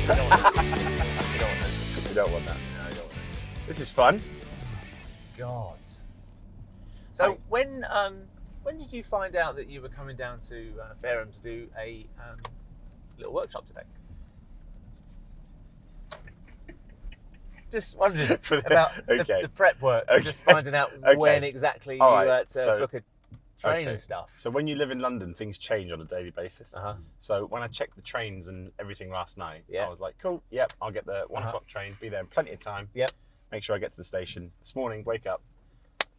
You don't want this. You don't want this. You don't want that. No, you don't want This is fun. this. God. So when did you find out that you were coming down to Fareham to do a little workshop today? Just wondering about the prep work. Okay. Just finding out when exactly you had to book a train and stuff. So when you live in London, things change on a daily basis. Uh-huh. So when I checked the trains and everything last night, Yeah. I was like, cool, yep, I'll get the 1 o'clock train, be there in plenty of time. Yep. Make sure I get to the station. This morning, wake up,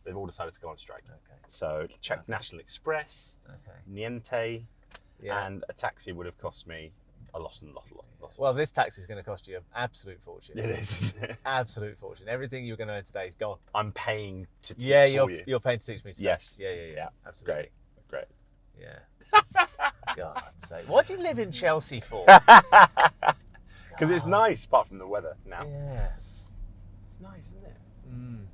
they've all decided to go on strike. Okay. So checked National Express, Okay. Niente, Yeah. and a taxi would have cost me a lot. Well, this taxi is going to cost you an absolute fortune. It is, isn't it? Absolute fortune. Everything you were going to earn today is gone. I'm paying to teach Yeah, for you. you're paying to teach me today. Yes. Yeah. Absolutely. Great. Yeah. God's sake. What do you live in Chelsea for? Because it's nice, apart from the weather now. Yeah. It's nice, isn't it?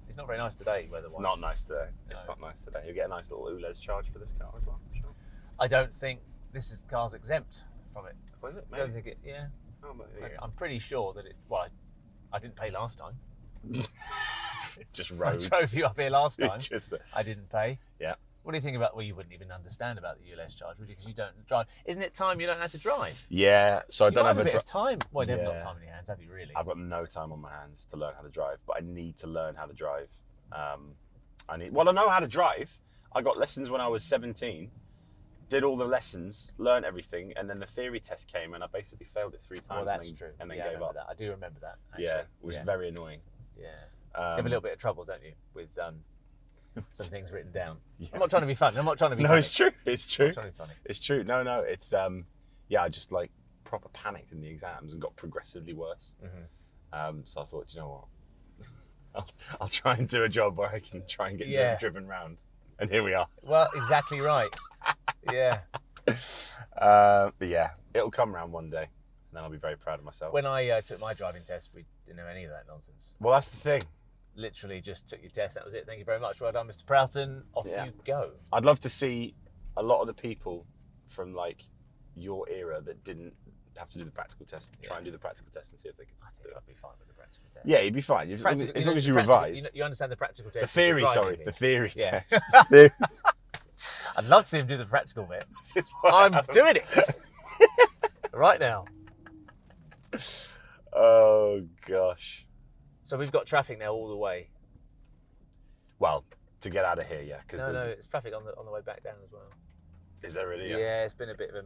It's not very nice today, weather-wise. It's not nice today. No. It's not nice today. You get a nice little ULEZ charge for this car as well, I'm sure. I don't think this car's exempt from it. Was it? I don't think it. Yeah. Oh, but there you I'm pretty sure that it. Well, I didn't pay last time. go. Just I road. drove you up here last time. Just the, I didn't pay. yeah. What do you think about? Well, you wouldn't even understand about the ULS charge, would you? Because you don't drive. Isn't it time you learn how to drive? Yeah. So I You don't have have a bit of time. Well, you haven't got Yeah. time in your hands, have you? Really? I've got no time on my hands to learn how to drive, but I need to learn how to drive. I know how to drive. I got lessons when I was 17, did all the lessons, learned everything, and then the theory test came and I basically failed it 3 times. Well, that's true. And then Yeah, I gave remember up. that. I do remember that. Actually. Yeah, it was very annoying. Yeah. You have a little bit of trouble, don't you, with some things written down? Yeah. I'm not trying to be funny. I'm not trying to be No, funny. it's true. It's true. I'm not trying to be funny. It's true. No, it's I just like proper panicked in the exams and got progressively worse. So I thought, you know what, I'll try and do a job where I can try and get driven round, and here we are. Well, exactly right. Yeah. But yeah, it'll come round one day, and then I'll be very proud of myself. When I took my driving test, we didn't know any of that nonsense. Well, that's the thing. Literally just took your test. That was it. Thank you very much. Well done, Mr. Proughton. Off Yeah. you go. I'd love to see a lot of the people from like your era that didn't have to do the practical test try and do the practical test and see if they can. I think I'd be fine with the practical test. Yeah, you'd be fine. As long as you practical- revise. You understand the practical test. The theory, driving sorry, bit. the theory Yeah. test. I'd love to see him do the practical bit. This is what I'm happened. doing it right now. Oh gosh. So we've got traffic now all the way. Well, to get out of here, yeah. Because No, it's traffic on the way back down as well. Is there really? Yeah, it's been a bit of a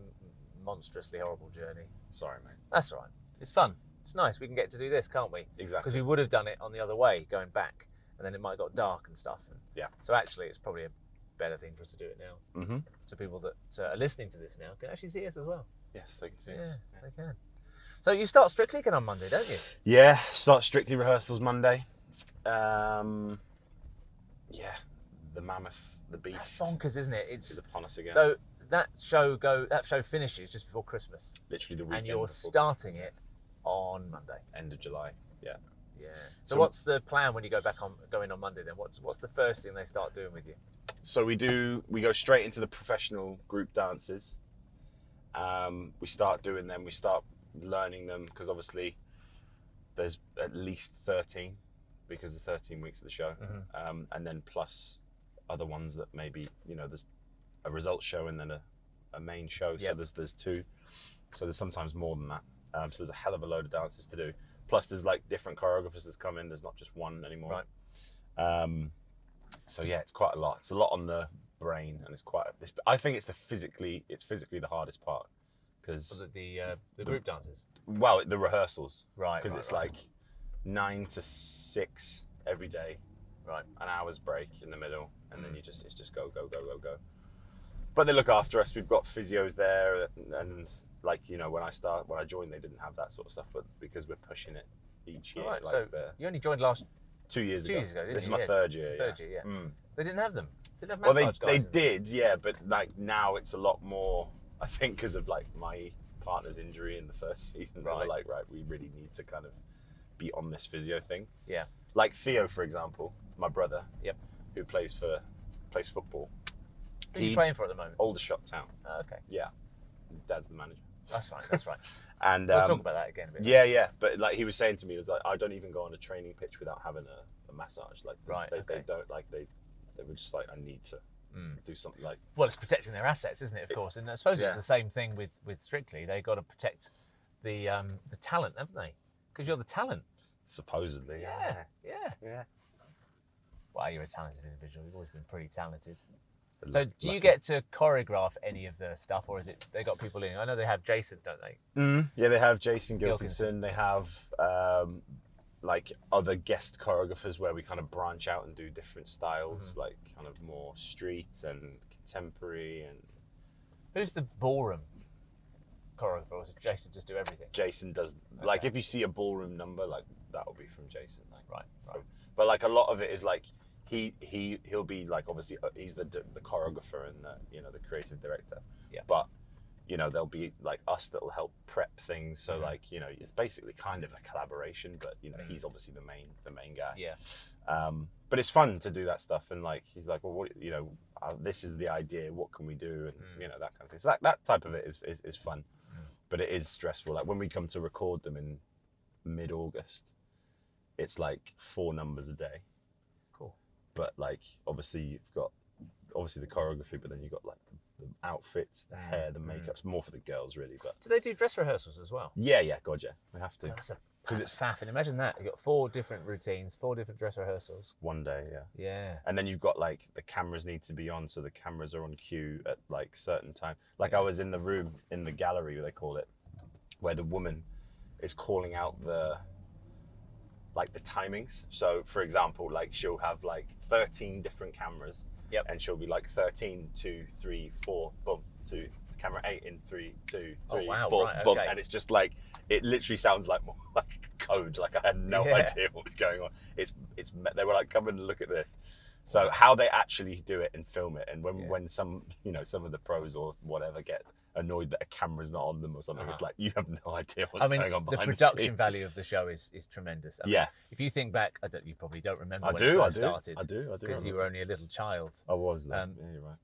monstrously horrible journey. Sorry, mate. That's all right. It's fun. It's nice. We can get to do this, can't we? Exactly. Because we would have done it on the other way, going back, and then it might have got dark and stuff. Yeah. So actually, it's probably a better thing for us to do it now. Mm-hmm. So people that are listening to this now can actually see us as well. Yes, they can see Yeah, us. they can. So you start Strictly again on Monday, don't you? Yeah, start Strictly rehearsals Monday. Yeah, the mammoth, the beast. That's bonkers, isn't it? Is upon us again. So that show finishes just before Christmas, literally the weekend. and you're before starting it on Monday. end of July. Yeah. Yeah. So, So- what's the plan when you go in on Monday then? What's the first thing they start doing with you? So we go straight into the professional group dances. We start doing them. We start learning them because obviously there's at least 13 because of 13 weeks of the show, and then plus other ones that maybe there's a results show and then a main show. Yep. So there's 2. So there's sometimes more than that. So there's a hell of a load of dances to do. Plus there's like different choreographers that's come in. There's not just one anymore. Right. So yeah, it's quite a lot. It's a lot on the brain, and I think it's physically the hardest part because Was it the group dances? well, the rehearsals, Right. because it's like 9 to 6 every day, Right. an hour's break in the middle, and then it's just go. But they look after us. We've got physios there, and like when I joined, they didn't have that sort of stuff, but because we're pushing it each year. All right. Like So you only joined last 2 years 2 ago. years ago, didn't This is you? my Yeah, third this year. is the third year, yeah. Mm. They didn't have them. Didn't have Well, massage they guys in them. did, yeah, but like now it's a lot more. I think because of like my partner's injury in the first season, they were Right. like, right, we really need to kind of be on this physio thing. Yeah. Like Theo, for example, my brother, Yep. who plays football. Who's he playing for at the moment? Aldershot Town. Oh, okay. Yeah, Dad's the manager. That's right. That's right. And We'll talk about that again a bit. yeah. But like he was saying to me, it was like, I don't even go on a training pitch without having a massage. Like Right, they don't like they were just like, I need to do something like. Well, it's protecting their assets, isn't it? Of course, and I suppose it's the same thing with Strictly. They got to protect the talent, haven't they? Because you're the talent. Supposedly. Yeah. Wow, you're a talented individual. You've always been pretty talented. But So, do you get to choreograph any of the stuff, or is it they got people in? I know they have Jason, don't they? Yeah, they have Jason Gilkinson. They have like other guest choreographers where we kind of branch out and do different styles, like kind of more street and contemporary. And who's the ballroom choreographer, or does Jason just do everything? Jason does like if you see a ballroom number, like that'll be from Jason. Like, right. But like a lot of it is like he'll be like, obviously he's the choreographer and the creative director. Yeah. But there'll be like us that'll help prep things. So like it's basically kind of a collaboration. But he's obviously the main guy. Yeah. But it's fun to do that stuff, and like he's like, well, what this is the idea. What can we do? And that kind of thing. So that type of it is fun, but it is stressful. Like when we come to record them in mid-August, it's like 4 numbers a day. Cool. But like obviously you've got the choreography, but then you've got like the outfits, the hair, the makeup's more for the girls really. But do they do dress rehearsals as well? Yeah, God, yeah, we have to. Because it's faffing. Imagine that. You've got 4 different routines, 4 different dress rehearsals. One day, yeah. Yeah. And then you've got like the cameras need to be on, so the cameras are on cue at like certain time. Like I was in the room in the gallery, they call it, where the woman is calling out the timings. So for example, like she'll have like 13 different cameras. Yep. And she'll be like 13, 2, 3, 4, boom, to camera 8 in 3, 2, 3, 4, right, boom. okay. And it's just like, it literally sounds like more like code. Like I had no idea what was going on. They were like, come and look at this. So how they actually do it and film it, and when some some of the pros or whatever get annoyed that a camera's not on them or something, it's like you have no idea what's going on behind the scenes. The production value of the show is tremendous. I mean, yeah. If you think back, you probably don't remember I when do, it I first do, started. I do. Because you were only a little child. I was. Yeah, you're right.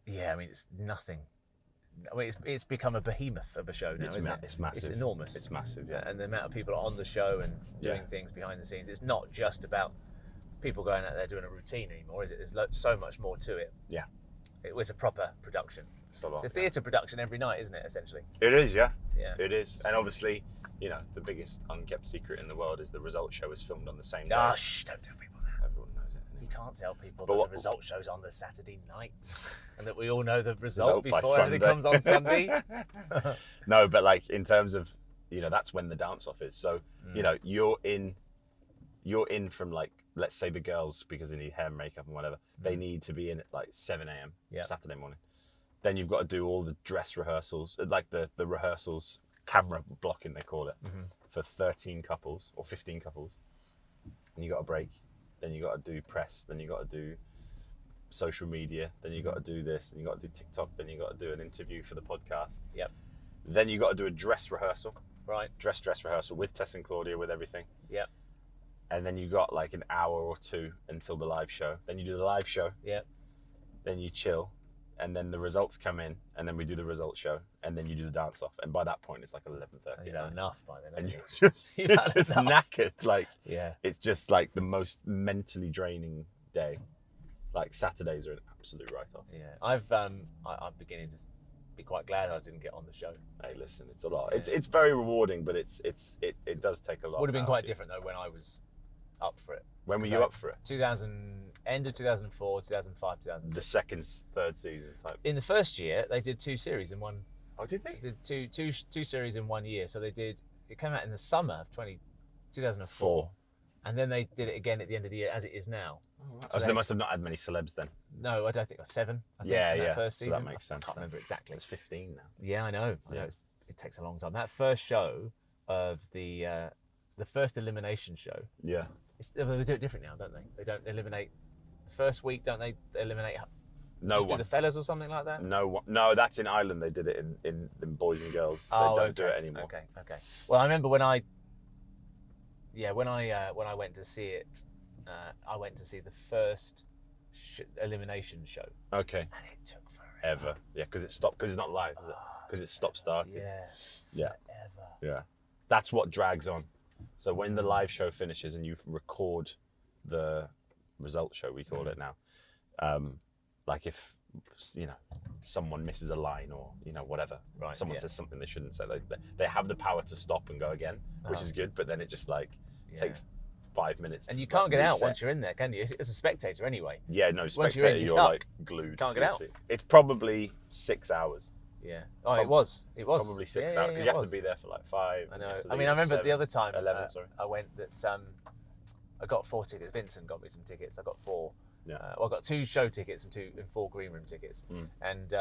Yeah, I mean it's nothing. I mean it's become a behemoth of a show now, isn't it? It's massive. It's enormous. It's massive. Yeah. And the amount of people on the show and doing things behind the scenes. It's not just about people going out there doing a routine anymore, is it? There's so much more to it. Yeah. It was a proper production. It's a lot. It's a theatre production every night, isn't it? Essentially. It is, yeah. Yeah. It is, and obviously, the biggest unkept secret in the world is the result show is filmed on the same day. Ah, shh! Don't tell people that. Everyone knows it. You can't tell people But that the result show's on the Saturday night, and that we all know the result before everything comes on Sunday. No, but like in terms of, that's when the dance off is. So you're in from like, let's say the girls, because they need hair and makeup and whatever, they need to be in at like 7 a.m. Saturday morning. Then you've got to do all the dress rehearsals, like the rehearsals, camera blocking they call it, for 13 couples or 15 couples. And you got to break. Then you got to do press. Then you got to do social media. Then you got to do this. Then you got to do TikTok. Then you got to do an interview for the podcast. Yep. Then you got to do a dress rehearsal. Right. Dress rehearsal with Tess and Claudia, with everything. Yep. And then you got like an hour or 2 until the live show. Then you do the live show. Yep. Then you chill. And then the results come in, and then we do the result show, and then you do the dance off. And by that point, it's like 11:30. You've had enough by then. And You've had just enough. knackered. Like, yeah, it's just like the most mentally draining day. Like Saturdays are an absolute write-off. Yeah, I'm beginning to be quite glad I didn't get on the show. Hey, listen, it's a lot. Yeah. It's very rewarding, but it does take a lot. Would have been quite different though when I was up for it. When were you up for it? End of 2004, 2005, 2006. The second, third season type. In the first year, they did 2 series in one. Oh, did they? Did two series in 1 year. So they did. It came out in the summer of 2004, and then they did it again at the end of the year, as it is now. Oh, right. So they must have not had many celebs then. No, I don't think it was 7. I think, Yeah, in that yeah. First season. So that makes sense. I can't remember exactly. It's 15 now. Yeah, I know. It takes a long time. That first show of the first elimination show. Yeah. They do it different now, don't they? They don't eliminate the first week, don't they? They eliminate no one. Do the fellas or something like that? No one. No, that's in Ireland. They did it in boys and girls. They don't do it anymore. Okay. Well, I remember when I went to see it, I went to see the first elimination show. Okay. And it took forever. Yeah, because it stopped, because it's not live, is it? because it's stop-started. Yeah. Yeah. Yeah. That's what drags on. So when the live show finishes and you record the result show, we call it now, like if, you know, someone misses a line or, you know, whatever, someone says something they shouldn't say, they have the power to stop and go again, which is good, but then it just like takes 5 minutes. And you can't get out once you're in there, can you? As a spectator anyway. Yeah, no, once spectator, you're you're like glued. Can't get out. It's probably 6 hours. Yeah. Oh, it was. Probably 6 hours, because you have to be there for like 5. I know. I mean, I remember 7, the other time 11, sorry. I went that I got 4 tickets. Vincent got me some tickets. I got 4. Yeah. Well, I got 2 show tickets and 4 green room tickets. And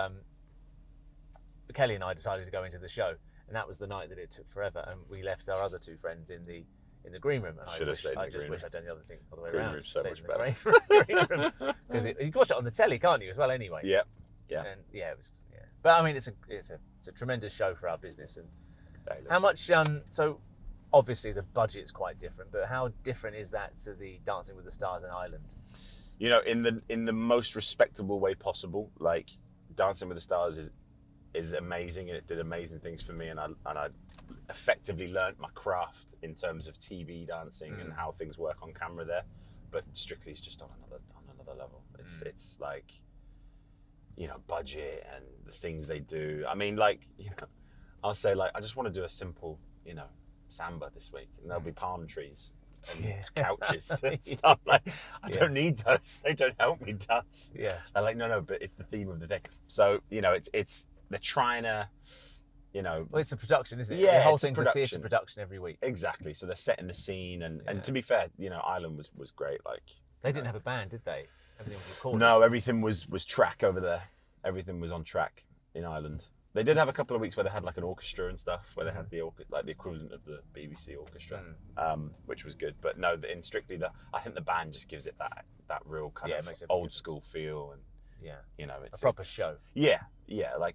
Kelly and I decided to go into the show, and that was the night that it took forever. And we left our other 2 friends in the green room. And I just wish I'd done the other thing all the way Green around. room's so much better. Because you can watch it on the telly, can't you? As well, anyway. Yeah. Yeah. And it was. Yeah. But I mean, it's a tremendous show for our business. And how much? So obviously the budget's quite different, but how different is that to the Dancing with the Stars in Ireland? You know, in the most respectable way possible. Like Dancing with the Stars is amazing, and it did amazing things for me, and I effectively learnt my craft in terms of TV dancing and how things work on camera there. But Strictly is just on another level. It's like, you know, budget and the things they do. I mean, like, you know, I'll say like, I just want to do a simple, you know, samba this week, and there'll be palm trees and couches and stuff. Like, I don't need those. They don't help me dance. Yeah. They're like, no, but it's the theme of the day. So, you know, it's they're trying to, you know. Well, it's a production, isn't it? Yeah, the whole it's a thing's a theatre production every week. Exactly. So they're setting the scene, and to be fair, you know, Ireland was great. Like, they didn't have a band, did they? Everything was recorded. No, everything was track over there. Everything was on track in Ireland. They did have a couple of weeks where they had like an orchestra and stuff, where they had the equivalent of the BBC orchestra, which was good. But no, in Strictly, I think the band just gives it that real kind of old school feel, and you know, it's a proper show. Yeah, like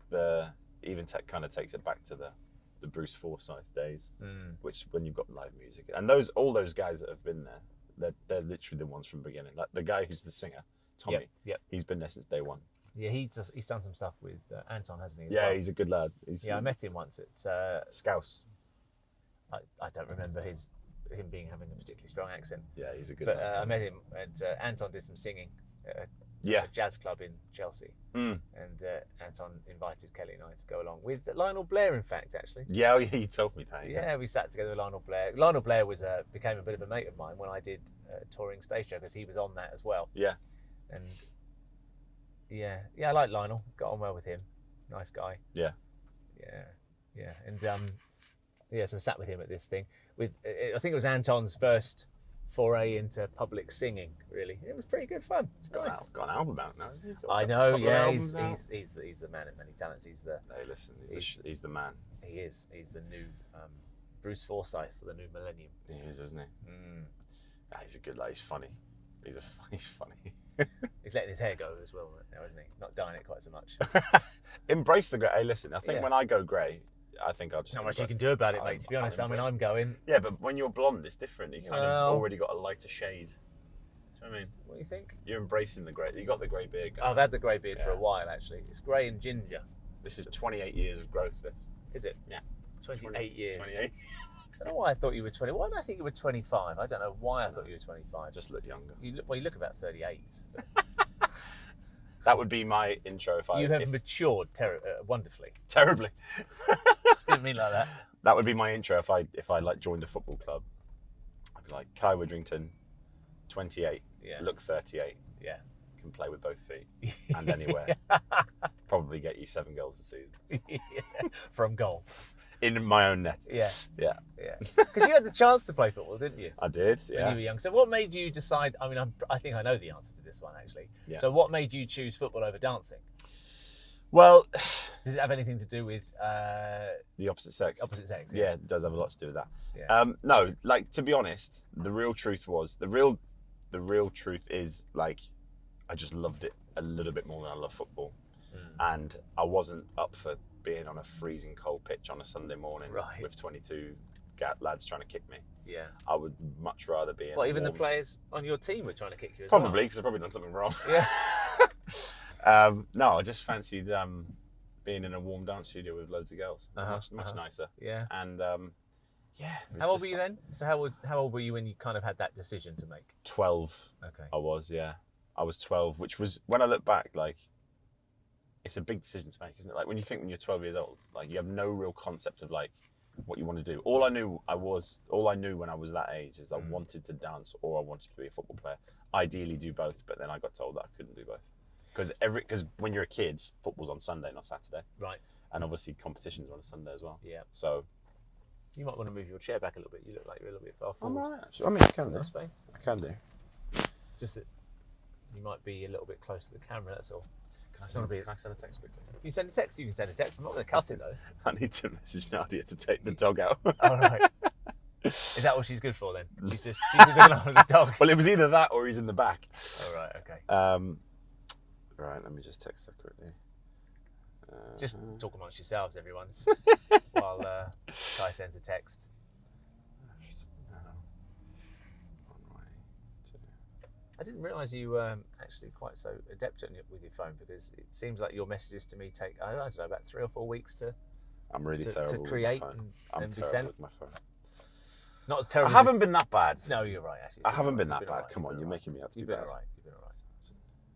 kind of takes it back to the Bruce Forsyth days, which when you've got live music, and all those guys that have been there, they're literally the ones from the beginning. Like the guy who's the singer, Tommy, he's been there since day one. Yeah, he's done some stuff with Anton, hasn't he? Yeah, he's a good lad. I met him once at Scouse. I don't remember him having a particularly strong accent. Yeah, he's a good lad. I met him, and Anton did some singing at a jazz club in Chelsea. And Anton invited Kelly and I to go along with Lionel Blair, in fact, actually. Yeah, you told me that. Yeah, we sat together with Lionel Blair. Lionel Blair became a bit of a mate of mine when I did touring stage show, because he was on that as well. Yeah. And yeah, I like Lionel. Got on well with him. Nice guy. Yeah. And so I sat with him at this thing. I think it was Anton's first foray into public singing. Really, it was pretty good fun. It's nice. Got an album out now, isn't he? I know. Yeah, he's the man of many talents. He's the. Hey, listen, he's the man. He is. He's the new Bruce Forsyth for the new millennium. He is, isn't he? He's a good lad. He's funny. He's funny. He's letting his hair go as well now, isn't he? Not dyeing it quite so much. Embrace the grey. Hey, listen, I think when I go grey, I think I'll just... Not much you can do about it, mate, to be honest. I mean, I'm going... Yeah, but when you're blonde, it's different. You kind of already got a lighter shade. Do you know what I mean? What do you think? You're embracing the grey. You got the grey beard going. I've had the grey beard for a while, actually. It's grey and ginger. This is 28 years of growth, this. Is it? Yeah. 28 years. 28. I don't know why I thought you were 20. Why did I think you were 25? I don't know why I thought you were 25. Just look younger. You look about 38. That would be my intro if I... You have matured wonderfully. Terribly. Didn't mean like that. That would be my intro if I like joined a football club. I'd be like, Kai Widdrington, 28, look 38. Yeah. Can play with both feet and anywhere. Probably get you 7 goals a season. From goal. In my own net. Yeah. Yeah. Because you had the chance to play football, didn't you? I did, When you were young. So what made you decide, I mean, I think I know the answer to this one, actually. Yeah. So what made you choose football over dancing? Well... Does it have anything to do with... the opposite sex? Opposite sex, yeah. It does have a lot to do with that. Yeah. No, like, to be honest, the real truth is, like, I just loved it a little bit more than I love football. And I wasn't up for being on a freezing cold pitch on a Sunday morning with 22 lads trying to kick me. Yeah. I would much rather be in even the players on your team were trying to kick you as Probably, because I've probably done something wrong. Yeah. No, I just fancied being in a warm dance studio with loads of girls. Much nicer. Yeah. And yeah. How old were you then? So how old were you when you kind of had that decision to make? 12. Okay. I was, yeah. I was 12, which was, when I look back, like, it's a big decision to make, isn't it? Like, when you're 12 years old, like, you have no real concept of, like, what you want to do. All I knew when I was that age is I wanted to dance or I wanted to be a football player. Ideally do both, but then I got told that I couldn't do both. Because when you're a kid, football's on Sunday, not Saturday. Right. And obviously competitions are on a Sunday as well. Yeah. So you might want to move your chair back a little bit. You look like you're a little bit far forward. I'm all right, actually. I mean, I can do. Space. I can do. Just that you might be a little bit close to the camera, that's all. Can I send a text quickly? You send a text? You can send a text. I'm not going to cut it, though. I need to message Nadiya to take the dog out. All right. Is that what she's good for, then? She's just looking after the dog? Well, it was either that or he's in the back. All right, okay. Right, let me just text her quickly. Just talk amongst yourselves, everyone, while Kai sends a text. I didn't realise you were actually quite so adept with your phone, because it seems like your messages to me take, I don't know, about 3 or 4 weeks to. I'm really terrible to create with my phone. and be terrible sent. with my phone. Not as terrible. I haven't been that bad. No, you're right. Actually, I haven't been that bad. Come on, you're making me out to be bad. You've been all right.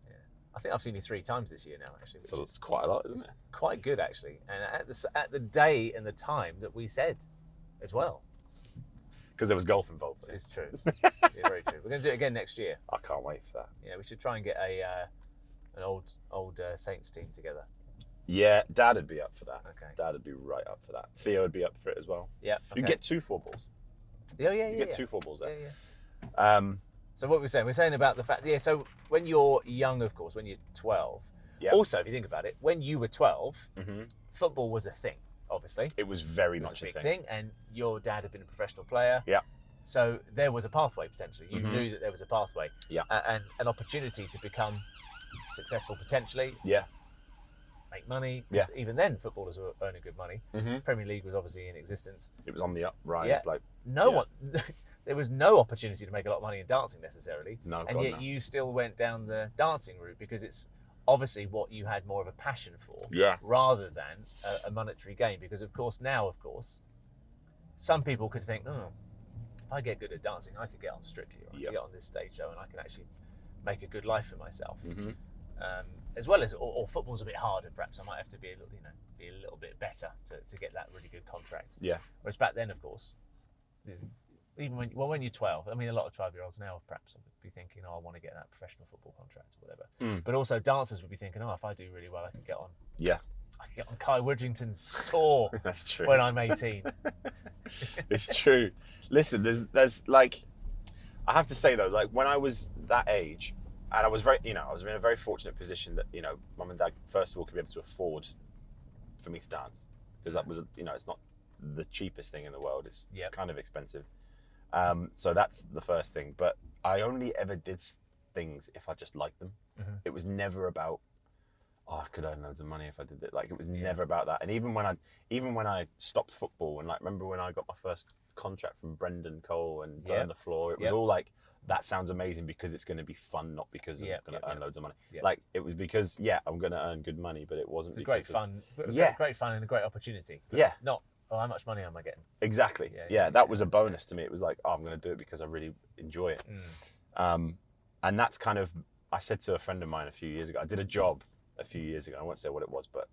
Yeah, I think I've seen you 3 times this year now. Actually, so it's quite a lot, isn't it? Quite good, actually, and at the day and the time that we said, as well. Because there was golf involved. It's true. Yeah, very true. We're going to do it again next year. I can't wait for that. Yeah, we should try and get an old Saints team together. Yeah, Dad would be up for that. Okay. Dad would be right up for that. Theo would be up for it as well. Yeah. Okay. You get 2 4-balls. Yeah. You get 2 4-balls there. Yeah. So what we're saying about the fact, so when you're young, of course, when you're 12. Yeah. Also, if you think about it, when you were 12, football was a thing. Obviously, it was very much a big thing, and your dad had been a professional player. Yeah. So there was a pathway potentially. You knew that there was a pathway. Yeah. And an opportunity to become successful potentially. Yeah. Make money. Yeah. Even then, footballers were earning good money. Premier League was obviously in existence. It was on the uprise. Yeah. Like one. There was no opportunity to make a lot of money in dancing necessarily. No. And yet you still went down the dancing route because it's obviously what you had more of a passion for, rather than a monetary gain. Because of course, some people could think, if I get good at dancing, I could get on Strictly, or I could get on this stage show, and I can actually make a good life for myself. As well as, or football's a bit harder. Perhaps I might have to be a little bit better to get that really good contract. Yeah. Whereas back then, of course, even when you're 12, I mean, a lot of 12-year-olds now perhaps would be thinking, I want to get that professional football contract or whatever. But also dancers would be thinking, if I do really well, I can get on. Yeah. I can get on Kai Widdrington's tour. That's true. When I'm 18. It's true. Listen, there's like, I have to say though, like when I was that age, and I was I was in a very fortunate position that, Mum and Dad, first of all, could be able to afford for me to dance, because that was, it's not the cheapest thing in the world. It's kind of expensive. So that's the first thing. But I only ever did things if I just liked them. It was never about, I could earn loads of money if I did it. Like, it was never about that. And even when I stopped football, and like, remember when I got my first contract from Brendan Cole and Burn the Floor, it was all like, that sounds amazing because it's going to be fun, not because I'm going to earn loads of money. Like, it was because, I'm going to earn good money, but it wasn't because great fun. Great fun and a great opportunity. Not, how much money am I getting? Exactly. That was a bonus to me. It was like, I'm going to do it because I really enjoy it. And that's kind of, I said to a friend of mine a few years ago, I did a job a few years ago. I won't say what it was, but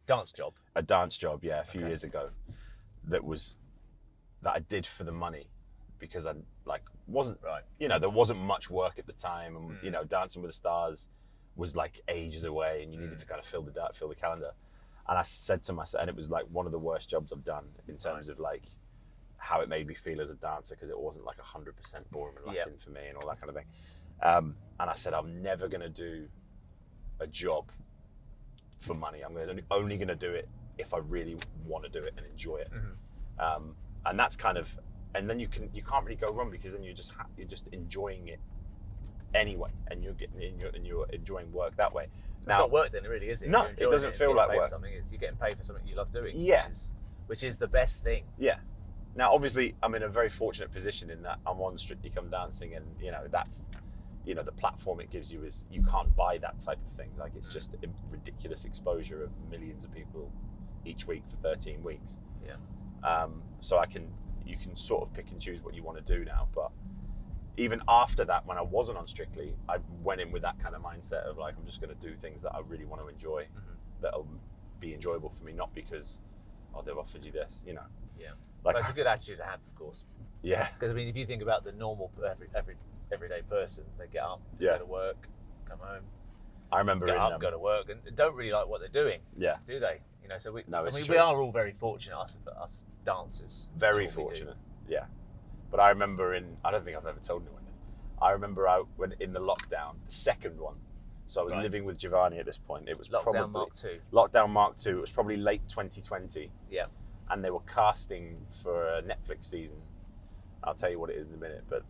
dance job. A dance job, a few years ago, that I did for the money, because I wasn't right. There wasn't much work at the time, and Dancing with the Stars was like ages away, and you needed to kind of fill the calendar. And I said to myself, and it was like one of the worst jobs I've done in terms of like how it made me feel as a dancer, because it wasn't like 100% ballroom and Latin for me and all that kind of thing. And I said, I'm never going to do a job for money. I'm only going to do it if I really want to do it and enjoy it. And that's kind of, and then you can't really go wrong, because then you're just enjoying it anyway, and you're enjoying work that way. It's not work then, really, is it? No, it doesn't feel like work. You're getting paid for something you love doing. Yeah. Which is the best thing. Yeah. Now, obviously, I'm in a very fortunate position in that I'm on Strictly Come Dancing, and that's, you know, the platform it gives you is, you can't buy that type of thing. Like, it's just a ridiculous exposure of millions of people each week for 13 weeks. Yeah. So you can sort of pick and choose what you want to do now. But even after that, when I wasn't on Strictly, I went in with that kind of mindset of like, I'm just going to do things that I really want to enjoy, that'll be enjoyable for me, not because, oh, they've offered you this, you know. Yeah. Like, But it's a good attitude to have, of course. yeah. Because I mean, if you think about the normal everyday person, they get up, Yeah. go to work, come home, I remember get up, go to work, and don't really like what they're doing. Yeah. Do they? You know, so we. No, I it's mean, true. we are all very fortunate, us dancers. Very to what we do. fortunate. Yeah. But I remember I don't think I've ever told anyone this. I remember when in the lockdown, the second one. So I was living with Giovanni at this point. It was Lockdown Mark II. Lockdown Mark II. It was probably late 2020. Yeah. And they were casting for a Netflix season. I'll tell you what it is in a minute. But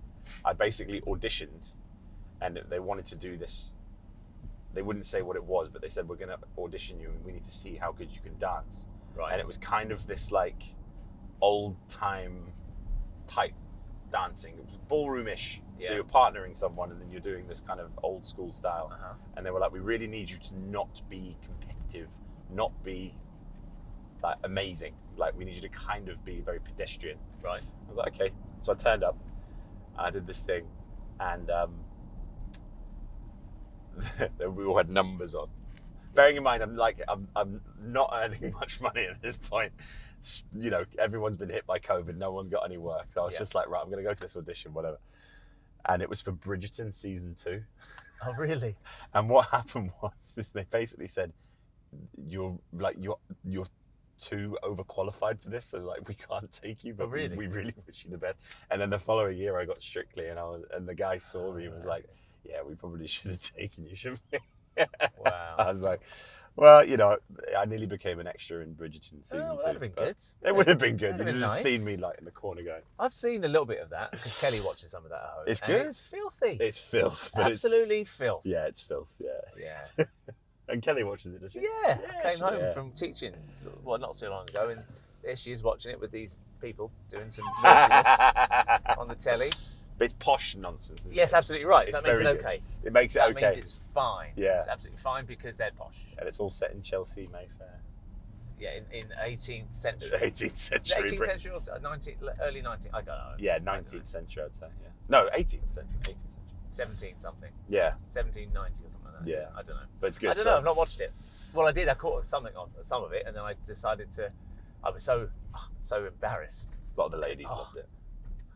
I basically auditioned, and they wanted to do this. They wouldn't say what it was, but they said, we're going to audition you and we need to see how good you can dance. Right. And it was kind of this like old time type dancing. It was ballroom-ish. Yeah. So you're partnering someone and then you're doing this kind of old school style. Uh-huh. And they were like, we really need you to not be competitive, not be like amazing. Like, we need you to kind of be very pedestrian. Right. I was like, okay. So I turned up, I did this thing, and we all had numbers on. Bearing in mind, I'm not earning much money at this point. You know, everyone's been hit by COVID. No one's got any work. So I was just like, right, I'm going to go to this audition, whatever. And it was for Widdrington season 2. Oh, really? And what happened was, they basically said, you're too overqualified for this, so like, we can't take you, but really? we really wish you the best. And then the following year, I got Strictly, and the guy saw me and was like, yeah, we probably should have taken you, shouldn't we? Wow. I was like, well, you know, I nearly became an extra in Widdrington season 2. That'd have been good. It would have been good. That'd You'd have have been just nice. seen me like in the corner going. I've seen a little bit of that because Kelly watches some of that at home. It's and good. It's filthy. It's filth. But Absolutely filth. yeah, it's filth. Yeah. Yeah. And Kelly watches it, does she? Yeah. I came home yeah. from teaching, well, not so long ago, and there she is watching it with these people doing some naughtiness on the telly. But it's posh nonsense. Isn't Yes, it? absolutely right. It's So that makes it very good. okay. It makes it That okay. means it's fine. Yeah. It's absolutely fine because they're posh. And it's all set in Chelsea, Mayfair. Yeah, in 18th century. 18th century. 18th century or 19th, early 19th, I don't know. Yeah, 19th century, I'd say. Yeah. No, 18th century. 18th century. 17 something. Yeah, 1790 or something like that. Yeah. I don't know. but it's good. I don't know, I've not watched it. Well, I did, I caught something on some of it, and then I decided to, I was so embarrassed. A lot of the ladies loved it.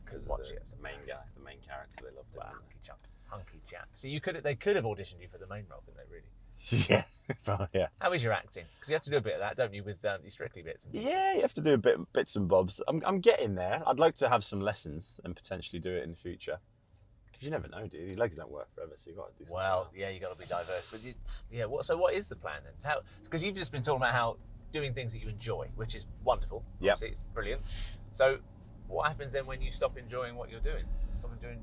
Because Because watch it. the main guy, the main character, they loved it. Wow, didn't hunky chap. So they could have auditioned you for the main role, couldn't they, really? they? Yeah. Well, yeah. How is your acting? Because you have to do a bit of that, don't you, with your Strictly bits and pieces? Yeah, you have to do bits and bobs. I'm getting there. I'd like to have some lessons and potentially do it in the future. Because you never know, do you? Your legs don't work forever, so you've got to do something Well, else. yeah, you got to be diverse. But so what is the plan then? Because you've just been talking about how doing things that you enjoy, which is wonderful. Yep. Obviously, it's brilliant. So what happens then when you stop enjoying what you're doing? Stop enjoying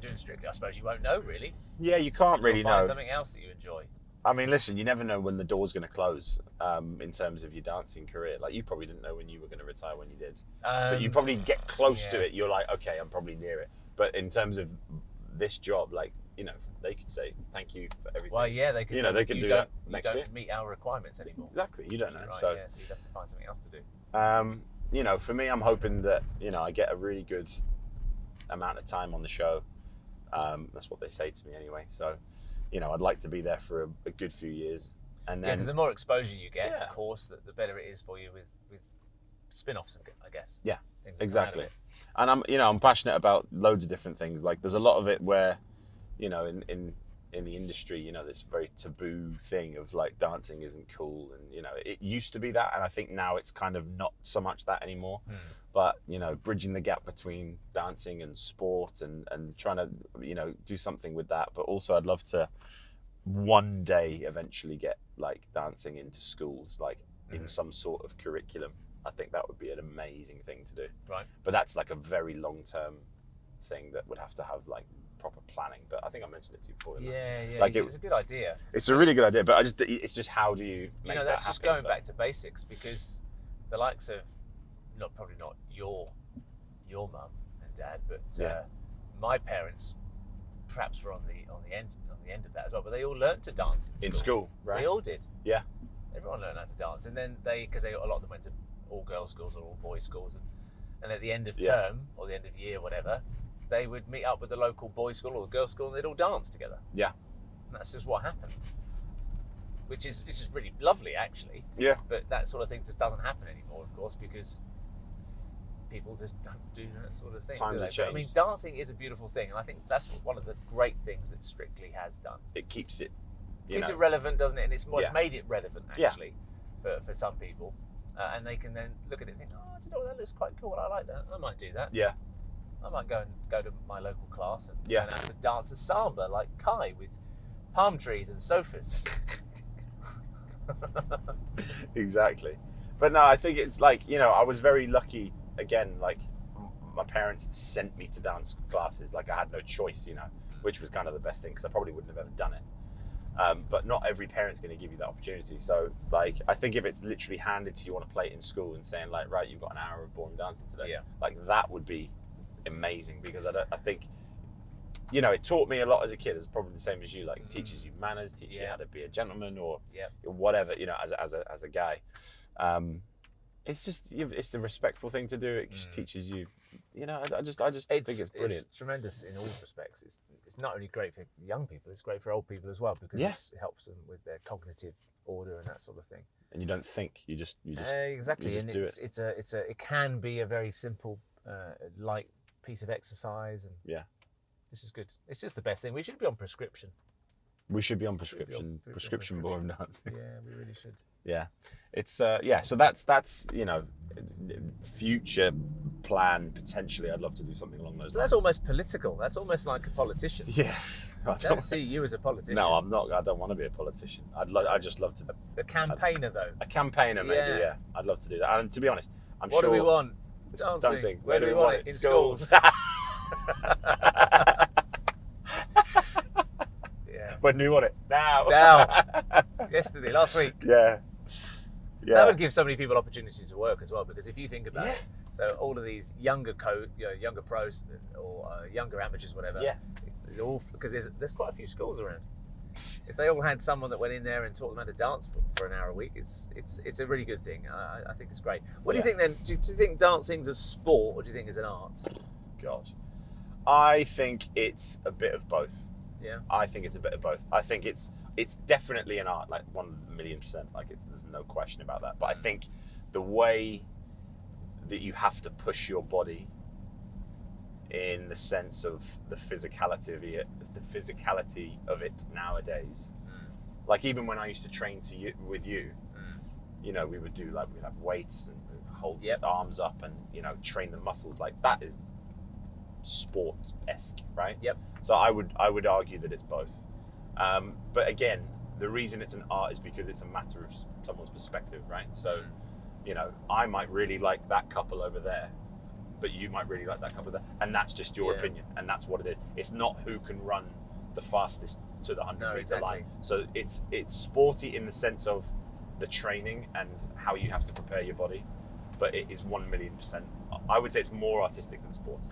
doing Strictly? I suppose you won't know, really. Yeah, you can't really You'll find know. something else that you enjoy. I mean, listen, you never know when the door's going to close in terms of your dancing career. Like, you probably didn't know when you were going to retire when you did. But you probably get close to yeah. it. You're like, okay, I'm probably near it. But in terms of this job, like, you know, they could say thank you for everything. Well, yeah, they could. You know, say they could you do don't, that next you year. don't meet our requirements anymore. Exactly, you don't know. Right, So, yeah, so you'd have to find something else to do. you know, for me, I'm hoping that, you know, I get a really good amount of time on the show. That's what they say to me anyway. So, you know, I'd like to be there for a good few years. And Yeah, then, because the more exposure you get, Yeah. of course, the better it is for you with spin-offs, I guess. Yeah, Things that come out of exactly. it. And I'm passionate about loads of different things. Like, there's a lot of it where, you know, in the industry, you know, this very taboo thing of like dancing isn't cool, and you know, it used to be that, and I think now it's kind of not so much that anymore. But you know, bridging the gap between dancing and sport, and trying to, you know, do something with that. But also, I'd love to one day eventually get like dancing into schools, like in some sort of curriculum. I think that would be an amazing thing to do. Right. But that's like a very long-term thing that would have to have like proper planning. But I think I mentioned it to you before. Didn't I? Yeah, Like it's a good idea. It's a really good idea, but it's just how do you make You know, that that's just happen? going But- back to basics, because the likes of, probably not your mum and dad, but Yeah. my parents traps were on the end of that as well. But they all learned to dance in school, right? They all did. Yeah. Everyone learned how to dance, and then because a lot of them went to all girls schools or all boys schools, and at the end of term or the end of year, whatever, they would meet up with the local boys school or the girls school, and they'd all dance together. Yeah. And that's just what happened, which is really lovely, actually. Yeah. But that sort of thing just doesn't happen anymore, of course, because people just don't do that sort of thing. Times have changed. But, I mean, dancing is a beautiful thing, and I think that's one of the great things that Strictly has done. It keeps it, Keeps it relevant, doesn't it? And it's made it relevant, actually, for some people. And they can then look at it and think, oh, do you know what, that looks quite cool. I like that. I might do that. Yeah. I might go to my local class and Yeah. learn how to dance a samba like Kai with palm trees and sofas. Exactly. But no, I think it's like, you know, I was very lucky, again, like my parents sent me to dance classes. Like I had no choice, you know, which was kind of the best thing because I probably wouldn't have ever done it. But not every parent's going to give you that opportunity. So like, I think if it's literally handed to you on a plate in school and saying like, right, you've got an hour of boring dancing today, like that would be amazing, because I think, you know, it taught me a lot as a kid. It's probably the same as you, like it teaches you manners, teaches you how to be a gentleman or whatever, you know, as a guy. It's just, it's the respectful thing to do. It just teaches you, you know, I just think it's brilliant. It's tremendous in all respects. It's not only great for young people, it's great for old people as well, because it helps them with their cognitive order and that sort of thing. And you don't think, you just exactly. You just and it can be a very simple, light piece of exercise, and this is good. It's just the best thing. We should be on prescription. We should be on prescription ballroom dancing. Yeah, we really should. Yeah, it's so that's you know, future plan potentially. I'd love to do something along those lines. That's almost political. That's almost like a politician. Yeah, I don't see you as a politician. No, I'm not. I don't want to be a politician. I just love to. A campaigner though. A campaigner, maybe. Yeah, I'd love to do that. And to be honest, what do we want? Dancing. Where do we want it? In schools. When do you want it? Now. Yesterday, last week. Yeah. That would give so many people opportunities to work as well, because if you think about it, so all of these younger younger pros or younger amateurs, whatever. Yeah. Because there's quite a few schools around. If they all had someone that went in there and taught them how to dance for an hour a week, it's a really good thing. I think it's great. What do you think then? Do you think dancing's a sport, or do you think it's an art? God, I think it's a bit of both. Yeah. I think it's a bit of both. I think it's definitely an art, like 1,000,000%. Like there's no question about that. But I think the way that you have to push your body, in the sense of the physicality of it nowadays. Like even when I used to train with you, you know, we'd have weights and hold arms up and, you know, train the muscles. Like that is sport-esque, right? Yep. So I would argue that it's both. But again, the reason it's an art is because it's a matter of someone's perspective, right? So, you know, I might really like that couple over there, but you might really like that couple there, and that's just your opinion, and that's what it is. It's not who can run the fastest to the 100-meter line. So it's sporty in the sense of the training and how you have to prepare your body, but it is 1,000,000%. I would say it's more artistic than sports.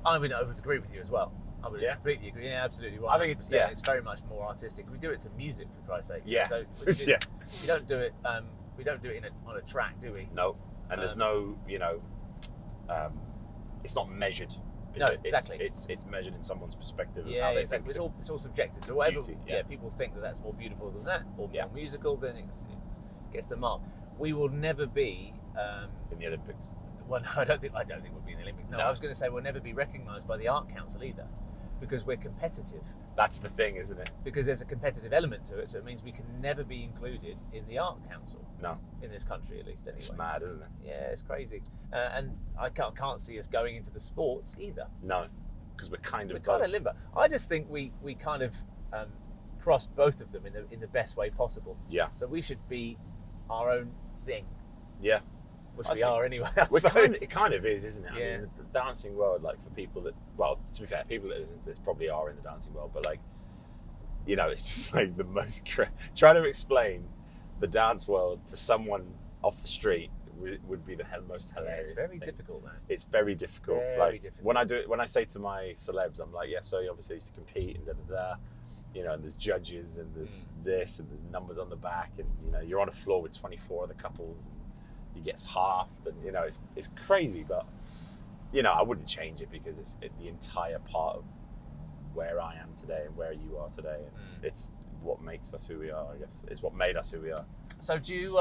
I would agree with you as well. I would completely agree. Yeah, absolutely right. I think it's very much more artistic. We do it to music, for Christ's sake. Yeah. So you don't do it. We don't do it on a track, do we? No. And there's no, you know, it's not measured. Exactly. It's measured in someone's perspective. Yeah, of how they exactly. think It's all subjective. So whatever, beauty, people think that that's more beautiful than that, or more musical, then it gets the mark. We will never be in the Olympics. Well, no, I don't think we'll be in the Olympics. No, I was going to say we'll never be recognised by the Art Council either, because we're competitive. That's the thing, isn't it? Because there's a competitive element to it, so it means we can never be included in the Art Council. No. In this country, at least, anyway. It's mad, isn't it? Yeah, it's crazy. And I can't see us going into the sports either. No, because we're kind of limbo. I just think we kind of cross both of them in the best way possible. Yeah. So we should be our own thing. Yeah. Which we are anyway, I suppose. It kind of is, isn't it? Yeah. I mean, the dancing world, like for people that, well, to be fair, people that probably are in the dancing world, but like, you know, it's just like the most, trying to explain the dance world to someone off the street would be the most hilarious. It's very thing. difficult, man. It's very difficult. Very difficult. When I say to my celebs, I'm like, yeah, so you obviously used to compete and and there's judges and there's this and there's numbers on the back and you're on a floor with 24 other couples and you get halved and it's crazy, but I wouldn't change it because it's the entire part of where I am today and where you are today, and it's what makes us who we are. I guess it's what made us who we are. So do you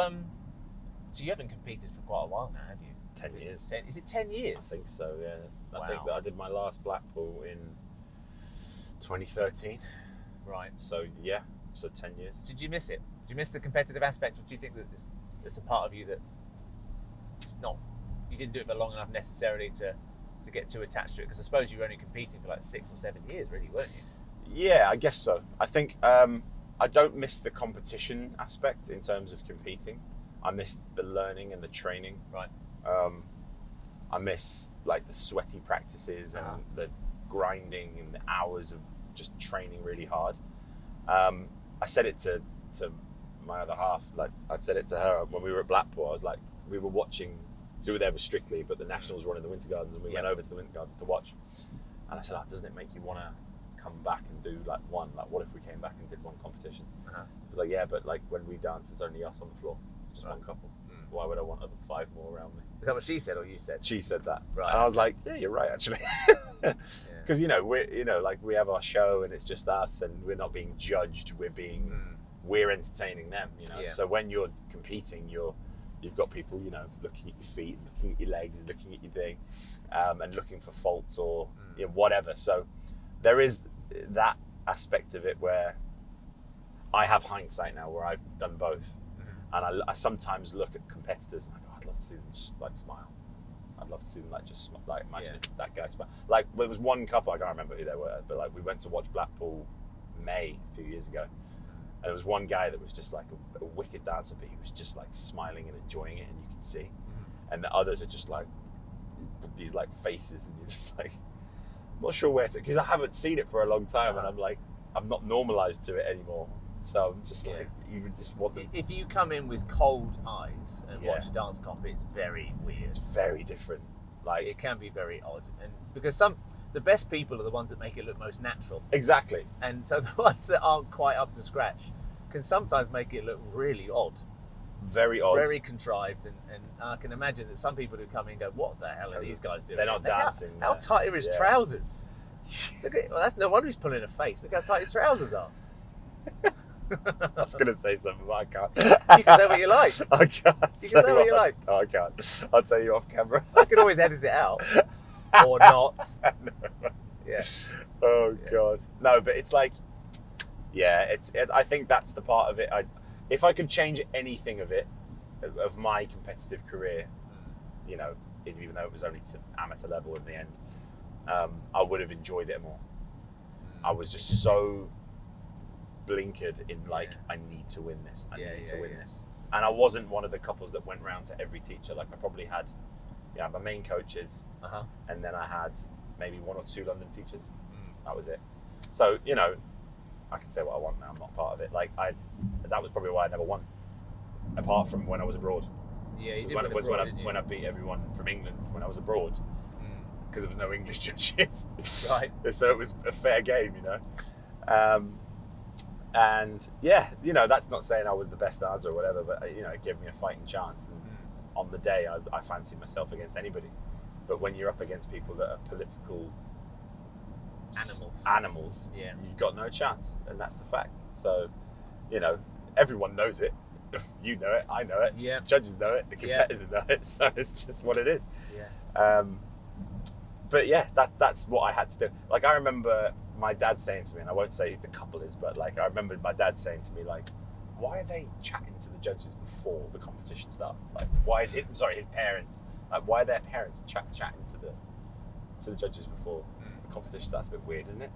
so you haven't competed for quite a while now, have you? 10 years. Is it 10 years? I think so, yeah. Wow. I think that I did my last Blackpool in 2013. Right. So yeah, so 10 years. Did you miss it? Do you miss the competitive aspect, or do you think that it's a part of you that it's not? You didn't do it for long enough necessarily to get too attached to it, because I suppose you were only competing for like 6 or 7 years, really, weren't you? Yeah, I guess so. I think I don't miss the competition aspect in terms of competing. I miss the learning and the training. Right. I miss like the sweaty practices and the grinding and the hours of just training really hard. I said it to my other half, like I'd said it to her when we were at Blackpool. I was like, we were watching. We were there with Strictly, but the Nationals were running the Winter Gardens, and we went over to the Winter Gardens to watch. And I said, doesn't it make you want to come back and do like one? Like, what if we came back and did one competition? He was like, yeah, but like when we dance, it's only us on the floor. It's just one couple. Why would I want 5 more around me? Is that what she said, or you said? She said that. Right. And I was like, yeah, you're right, actually. Because we have our show and it's just us, and we're not being judged. We're entertaining them. Yeah. So when you're competing, you've got people, looking at your feet, and looking at your legs, and looking at your thing, and looking for faults or whatever. So there is that aspect of it where I have hindsight now, where I've done both, and I sometimes look at competitors and I go, I'd love to see them just like smile. I'd love to see them like just like imagine if that guy smiled. Like there was one couple, I can't remember who they were, but like we went to watch Blackpool May a few years ago. And there was one guy that was just like a wicked dancer, but he was just like smiling and enjoying it, and you could see. And the others are just like these like faces, and you're just like, I'm not sure where to, because I haven't seen it for a long time, and I'm like, I'm not normalized to it anymore. So I'm just like, you just want them. If you come in with cold eyes and watch a dance comp, it's very weird. It's very different. Like it can be very odd, and because the best people are the ones that make it look most natural. Exactly. And so the ones that aren't quite up to scratch can sometimes make it look really odd. Very odd. Very contrived, and I can imagine that some people who come in go, what the hell are these guys doing? They're not dancing. How tight are his trousers? Look at, that's no wonder he's pulling a face. Look how tight his trousers are. I was going to say something, but I can't. You can say what you like. I can't. You can say what you like. No, I can't. I'll tell you off camera. I can always edit it out. Or not. No. Yeah. Oh, God. No, but it's like, I think that's the part of it. If I could change anything of my competitive career, even though it was only to amateur level in the end, I would have enjoyed it more. I was just so blinkered in I need to win this. I need to win this. And I wasn't one of the couples that went round to every teacher. Like I probably had, my main coaches, and then I had maybe 1 or 2 London teachers. That was it. So I can say what I want now. I'm not part of it. That was probably why I never won, apart from when I was abroad. Yeah, you did. When I beat everyone from England when I was abroad, because there was no English judges. Right. So it was a fair game, And that's not saying I was the best dancer or whatever, but it gave me a fighting chance. And on the day, I fancied myself against anybody. But when you're up against people that are political animals, you've got no chance, and that's the fact. So, everyone knows it. You know it, I know it. Yeah. Judges know it. The competitors know it. So it's just what it is. Yeah. But that's what I had to do. Like I remember my dad saying to me, and I won't say who the couple is, but I remember my dad saying to me, why are they chatting to the judges before the competition starts? Why is his parents? Why are their parents chatting to the judges before the competition starts? It's a bit weird, isn't it?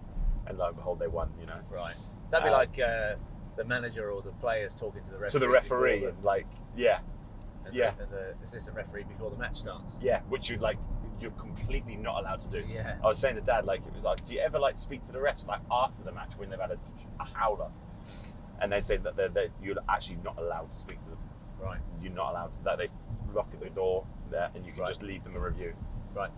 And lo and behold, they won. Right. That'd be like the manager or the players talking to the referee. To the referee, and the assistant referee before the match starts. Yeah, which you're completely not allowed to do. Yeah. I was saying to Dad, it was do you ever speak to the refs after the match when they've had a howler? And they'd say that you're actually not allowed to speak to them. Right. You're not allowed to. lock at the door there, and you can just leave them a review. Right.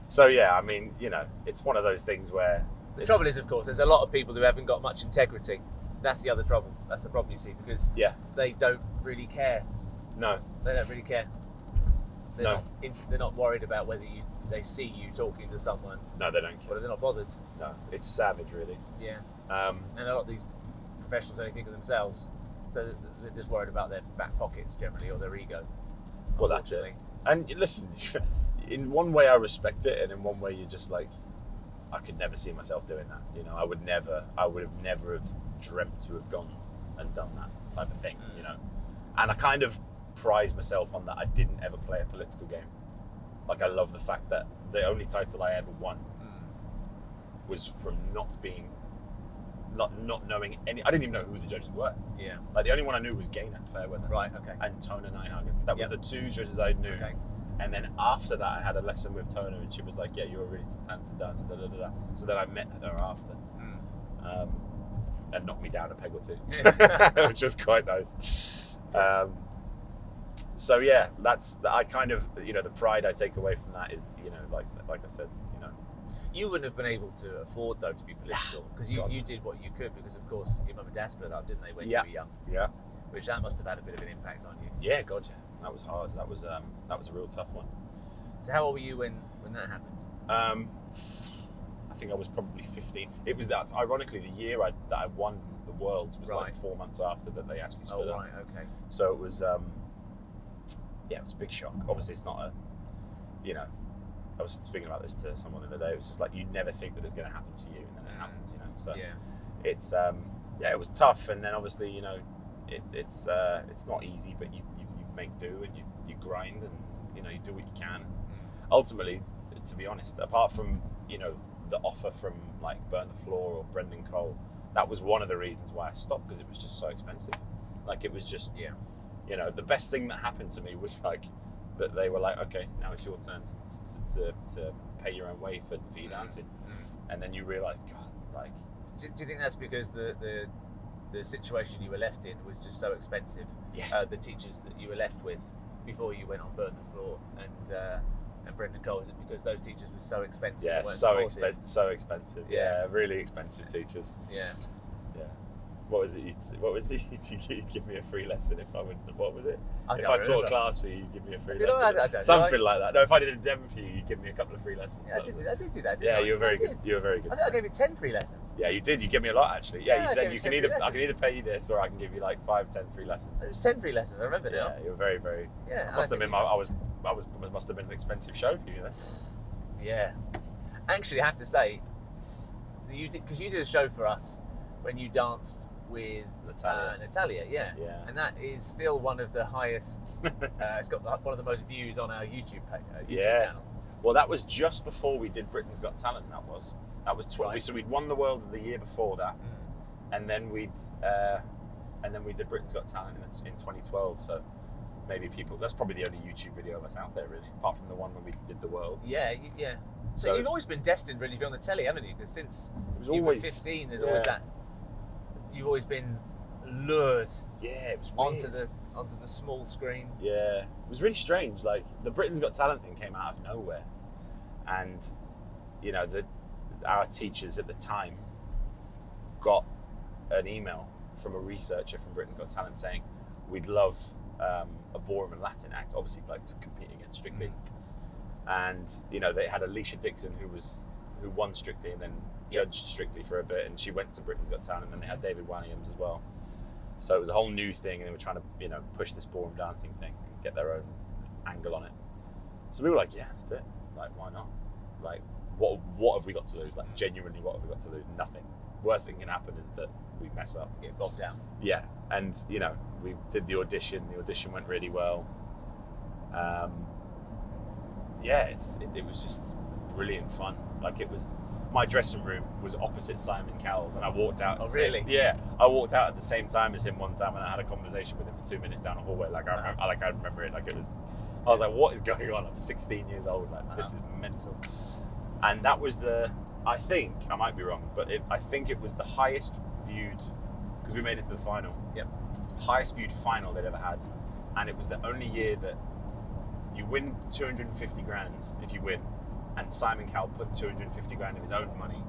So yeah, I mean, you know, it's one of those things where the trouble is, of course, there's a lot of people who haven't got much integrity. That's the other trouble. That's the problem you see, because they don't really care. No, they don't really care. They're not worried about whether they see you talking to someone. No, they don't care. But they're not bothered. No, it's savage, really. Yeah. And a lot of these professionals only think of themselves, so they're just worried about their back pockets generally, or their ego. Well, that's it. And listen, in one way I respect it, and in one way you're just like, I could never see myself doing that. You know, I would have never dreamt to have gone and done that type of thing. You know, and I kind of prize myself on that. I didn't ever play a political game. Like, I love the fact that the only title I ever won was from not knowing any. I didn't even know who the judges were. Yeah. Like, the only one I knew was Gaynor Fairweather. Right. Okay. And Tona Nyhagen. That were the two judges I knew. Okay. And then after that, I had a lesson with Tona, and she was like, "Yeah, you're a really talented dancer." Da, da, da, da. So then I met her after, and knocked me down a peg or two, which was quite nice. So yeah, I kind of, you know, the pride I take away from that is, you know, like I said, you know, you wouldn't have been able to afford though to be political, because you did what you could, because of course your mum and dad split up, didn't they, when you were young? Yeah. Which that must have had a bit of an impact on you. Yeah, God, yeah. That was hard. That was a real tough one. So how old were you when that happened? I think I was probably 15. It was that, ironically, the year that I won the Worlds was like 4 months after that they actually split up. Oh, right, okay. So it was, it was a big shock. Obviously, it's not you know, I was speaking about this to someone the other day. It was just like, you never think that it's going to happen to you, and then it happens, you know. So it's, it was tough. And then obviously, you know, it's not easy, but you make do, and you grind, and you know, you do what you can. Ultimately, to be honest, apart from, you know, the offer from like Burn the Floor or Brendan Cole, that was one of the reasons why I stopped, because it was just so expensive. Like, it was just, you know, the best thing that happened to me was like that they were like, okay, now it's your turn to pay your own way for your dancing. And then you realise, God, like, do you think that's because the situation you were left in was just so expensive? The teachers that you were left with before you went on Burn the Floor and Brendan Cole, is it because those teachers were so expensive? Yeah, so expensive. Yeah, really expensive teachers. Yeah. What was it? You'd give me a free lesson if I would. What was it? If I taught a class for you, you'd give me a free lesson. I don't Something like that. No, if I did a demo for you, you'd give me a couple of free lessons. Yeah, I did do that. Yeah, you were very good. You were very good. I think I gave you 10 free lessons. Yeah, you did. You gave me a lot, actually. Yeah, you said I can either pay you this, or I can give you like 5-10 free lessons. It was 10 free lessons. I remember now. Yeah, you were very, very. Yeah, must have been must have been an expensive show for you then. Yeah, actually, I have to say, you did a show for us when you danced with Natalia, and that is still one of the highest. It's got one of the most views on our YouTube channel. Well, that was just before we did Britain's Got Talent. That was Right. So we'd won the Worlds the year before that, and then we did Britain's Got Talent in 2012. So maybe that's probably the only YouTube video of us out there, really, apart from the one when we did the Worlds. Yeah. So you've always been destined really to be on the telly, haven't you? Because since you were 15, there's always that. You've always been lured. Yeah, it was weird. onto the small screen. Yeah, it was really strange. Like, the Britain's Got Talent thing came out of nowhere, and you know, our teachers at the time got an email from a researcher from Britain's Got Talent saying, we'd love a ballroom and Latin act, obviously, like, to compete against Strictly. And you know, they had Alicia Dixon, who won Strictly and then judged Strictly for a bit, and she went to Britain's Got Talent, and then they had David Williams as well. So it was a whole new thing, and they were trying to, you know, push this ballroom dancing thing and get their own angle on it. So we were like, yeah, let's do it. Like, why not? Like, what have we got to lose? Like, genuinely, what have we got to lose? Nothing. Worst thing can happen is that we mess up, get bogged down. Yeah, and you know, we did the audition. The audition went really well. It was just brilliant fun. Like, it was. My dressing room was opposite Simon Cowell's, and I walked out. Oh, really? Yeah, I walked out at the same time as him one time, and I had a conversation with him for 2 minutes down a hallway. Like, I remember it. Like, it was. I was like, "What is going on?" I'm 16 years old. Like, this is mental. And that was I think, I might be wrong, but I think it was the highest viewed, because we made it to the final. Yep. It was the highest viewed final they'd ever had and it was the only year that you win 250 grand if you win, and Simon Cowell put 250 grand of his own money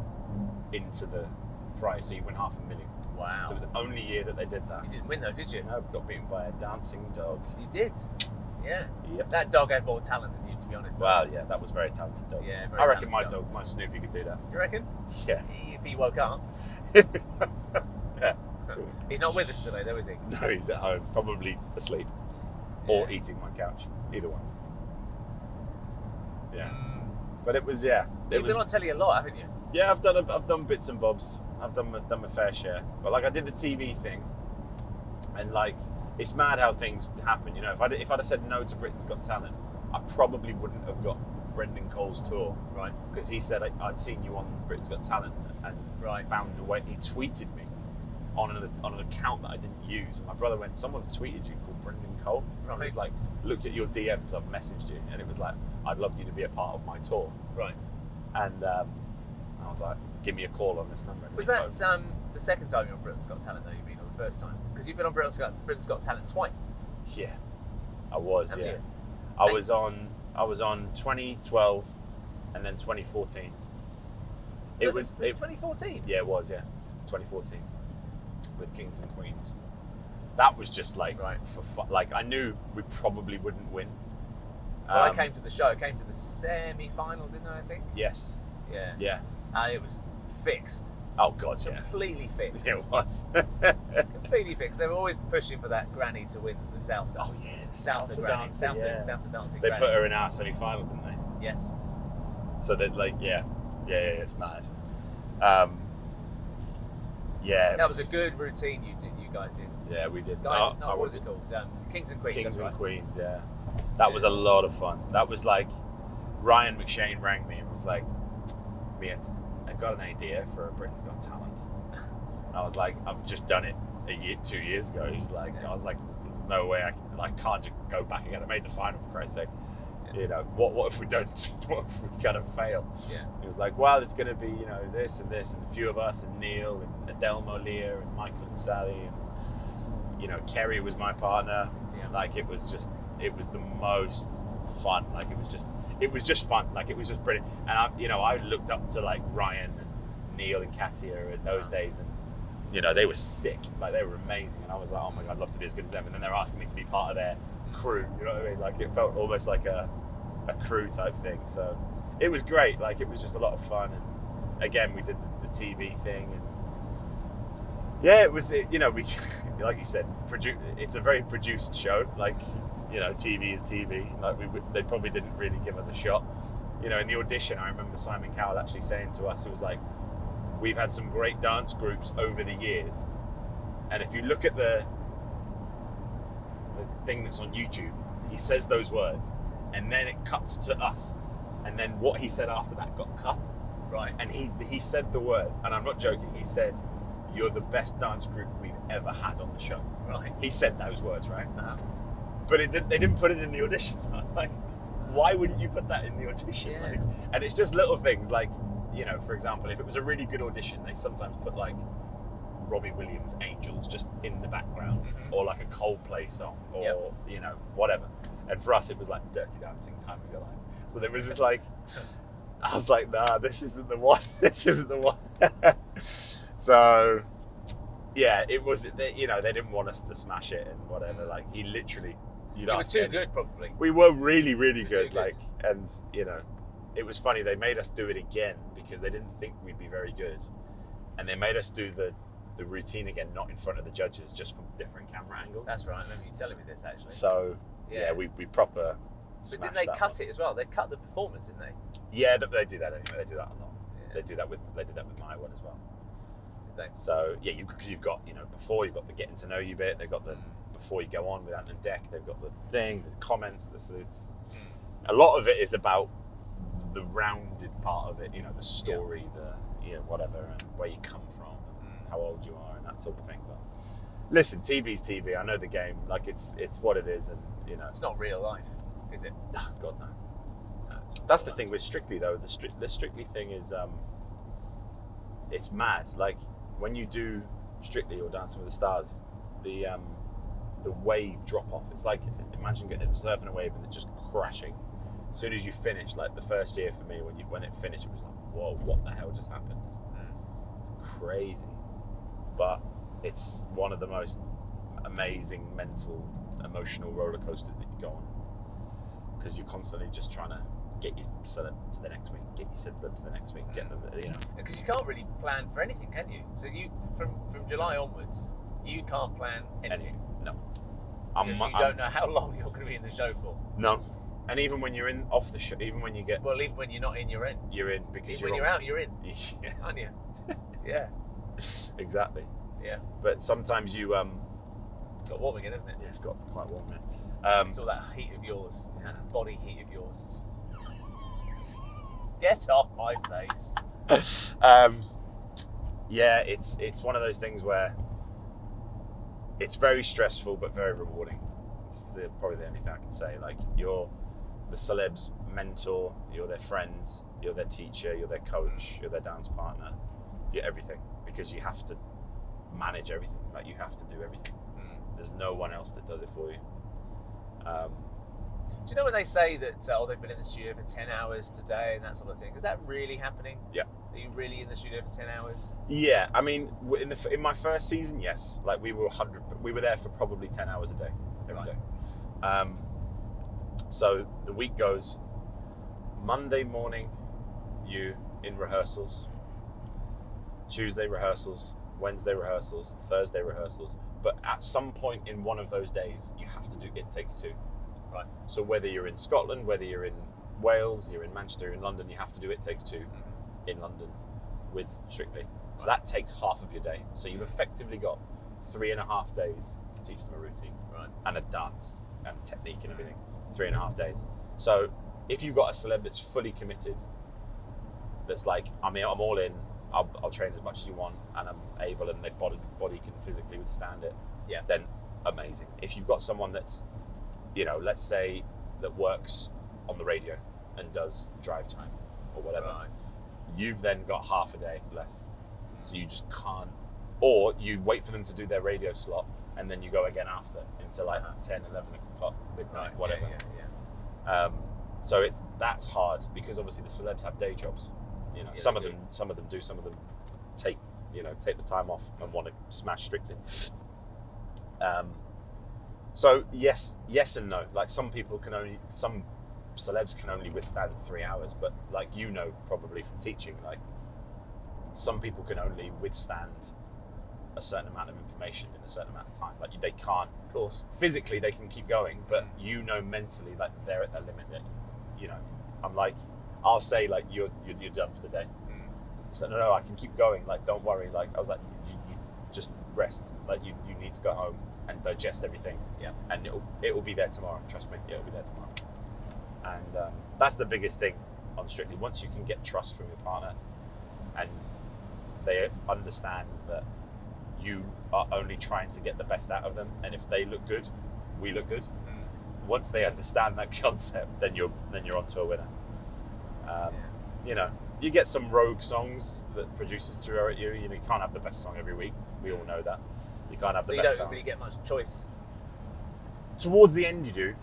into the prize, so you win $500,000. Wow. So it was the only year that they did that. You didn't win though, did you? No, we got beaten by a dancing dog. You did. Yeah. Yep. That dog had more talent than you, to be honest. Well, yeah, that was a very talented dog. Yeah, very I reckon talented my dog, my Snoopy, could do that. You reckon? Yeah. If he woke up. Yeah. He's not with us today, though, is he? No, he's at home, probably asleep, or eating my couch. Either one. Yeah. But it was, yeah. You've been on telly a lot, haven't you? Yeah, I've done bits and bobs. I've done my fair share. But like, I did the TV thing, and like, it's mad how things happen. You know, if I'd have said no to Britain's Got Talent, I probably wouldn't have got Brendan Cole's tour. Right. Because he said I'd seen you on Britain's Got Talent and found a way. He tweeted me on an account that I didn't use, and my brother went, "Someone's tweeted you called Brendan Cole." Right. And he's like, "Look at your DMs. I've messaged you," and it was like, "I'd love you to be a part of my tour." Right. And I was like, "Give me a call on this number." And Was he that phoned. the second time you're on Britain's Got Talent, though, you've been on the first time? Because you've been on Britain's Got Talent twice. Yeah, I was. Haven't Yeah, you? I was on 2012, and then 2014. It was 2014. Yeah, it was. Yeah, 2014 with Kings and Queens. That was just like for fun. Like, I knew we probably wouldn't win. Well, I came to the show. I came to the semi-final, didn't I think? Yes. Yeah. Yeah. And it was fixed. Oh God, yeah. Completely fixed. It was. Completely fixed. They were always pushing for that granny to win the salsa. Oh yeah, the salsa granny. dancing, yeah. Salsa dancing They granny. put her in our semi-final, didn't they? Yes. So that, like, yeah, it's mad. Yeah. That was a good routine you guys did. Yeah, we did. Guys, what was it called? Kings and Queens. Kings that's and right. Queens, yeah. That was a lot of fun. That was like, Ryan McShane rang me and was like, "Mate, I've got an idea for a Britain's Got Talent." And I was like, "I've just done it 2 years ago." He was like, I was like, "There's no way I can't just go back again. I made the final, for Christ's sake. Yeah. You know, what if we don't? What if we kind of fail?" Yeah. He was like, "Well, it's going to be, you know, this and this, and a few of us, and Neil, and Adele Molia, and Michael and Sally, and, you know, Kerry was my partner." Yeah. Like, it was the most fun. Like, it was just fun. Like, it was just brilliant. And I looked up to like Ryan and Neil and Katia in those days, and you know, they were sick. Like, they were amazing, and I was like, "Oh my God, I'd love to be as good as them." And then they're asking me to be part of their crew. You know what I mean? Like, it felt almost like a crew type thing. So it was great. Like, it was just a lot of fun. And again, we did the TV thing, and yeah, it was. You know, we, like you said, it's a very produced show. Like, you know, TV is TV. Like, they probably didn't really give us a shot. You know, in the audition, I remember Simon Cowell actually saying to us, it was like, "We've had some great dance groups over the years, and if you look at the thing that's on YouTube, he says those words, and then it cuts to us, and then what he said after that got cut." Right. And he said the word, and I'm not joking. He said, "You're the best dance group we've ever had on the show." Right. He said those words, right? Uh-huh. But they didn't put it in the audition. I was like, why wouldn't you put that in the audition? Yeah. Like, and it's just little things like, you know, for example, if it was a really good audition, they sometimes put like Robbie Williams' Angels just in the background, or like a Coldplay song, or you know, whatever. And for us, it was like Dirty Dancing, Time of Your Life. So there was just like, I was like, nah, this isn't the one. This isn't the one. So yeah, it was. You know, they didn't want us to smash it and whatever. Like, he literally, You were too good, probably. we were really, really Too good. good. Like, and you know, it was funny. They made us do it again because they didn't think we'd be very good, and they made us do the routine again, not in front of the judges, just from different camera angles. That's right. I remember you telling me this, actually. So yeah, we proper. But didn't they cut it as well? They cut the performance, didn't they? Yeah, they do that anyway. They do that a lot. Yeah. They did that with my one as well. Did they? So yeah, because you've got, you know, before you've got the getting to know you bit. They've got the before you go on with Ant and Deck. They've got the thing, the comments. It's a lot of it is about the rounded part of it. You know, the story, whatever, and where you come from, and how old you are, and that sort of thing. But listen, TV's TV. I know the game. Like, it's what it is, and you know, It's not real life, is it? oh, God no. That's the thing with Strictly though. The Strictly thing is, it's mad. Like, when you do Strictly or Dancing with the Stars, the the wave drop off. It's like, imagine surfing a wave and it just crashing. As soon as you finish, like the first year for me, when it finished, it was like, whoa, what the hell just happened? It's crazy. But it's one of the most amazing mental, emotional roller coasters that you go on, because you're constantly just trying to get your celeb to the next week, get your celeb to the next week, get them, you know. Because you can't really plan for anything, can you? So you, from July onwards, you can't plan anything. No. Because you don't know how long you're going to be in the show for. No. And even when you're in off the show, even when you get... Well, even when you're not in, you're in. You're in, because when you're out, you're in. Yeah. Aren't you? Yeah. Exactly. Yeah. But sometimes you... It's got warm again, isn't it? Yeah, it's got quite warm now. It's all that heat of yours, that body heat of yours. Get off my face. Yeah, it's one of those things where it's very stressful but very rewarding. It's probably the only thing I can say. Like, you're the celeb's mentor, you're their friend, you're their teacher, you're their coach, you're their dance partner, you're everything, because you have to manage everything. Like, you have to do everything. There's no one else that does it for you. Do you know when they say that they've been in the studio for 10 hours today and that sort of thing? Is that really happening? Yeah. Are you really in the studio for 10 hours? Yeah, I mean, in my first season, yes. Like, we were there for probably 10 hours a day, every day. So the week goes, Monday morning, you in rehearsals, Tuesday rehearsals, Wednesday rehearsals, Thursday rehearsals. But at some point in one of those days, you have to do It Takes Two. Right. So whether you're in Scotland, whether you're in Wales, you're in Manchester, you're in London, you have to do It Takes Two in London with Strictly. So that takes half of your day. So you've effectively got 3.5 days to teach them a routine, right, and a dance and technique and everything. 3.5 days. So if you've got a celeb that's fully committed, that's like, I'm all in, I'll train as much as you want, and I'm able, and their body can physically withstand it, yeah, then amazing. If you've got someone that's, you know, let's say that works on the radio and does drive time or whatever, right, you've then got half a day less. So you just can't, or you wait for them to do their radio slot and then you go again after into like 10, 11 o'clock, midnight, whatever. Yeah. So that's hard, because obviously the celebs have day jobs. You know, Yeah, some of them do, some of them take the time off and want to smash Strictly. So yes and no. Like, some celebs can only withstand 3 hours, but like, you know, probably from teaching, like, some people can only withstand a certain amount of information in a certain amount of time. Like, they can't, of course, physically they can keep going, but you know, mentally, like, they're at the limit. That, you know, I'm like, I'll say, like, you're done for the day. It's like, no, I can keep going. Like, don't worry. Like, I was like, you just rest. Like, you need to go home and digest everything. Yeah. And it will be there tomorrow. Trust me, it will be there tomorrow. And that's the biggest thing on Strictly. Once you can get trust from your partner, and they understand that you are only trying to get the best out of them, and if they look good, we look good. Once they understand that concept, then you're onto a winner. You know, you get some rogue songs that producers throw at you. You know, you can't have the best song every week. We all know that. You can't have the best. So you don't really get much choice. Towards the end, you do.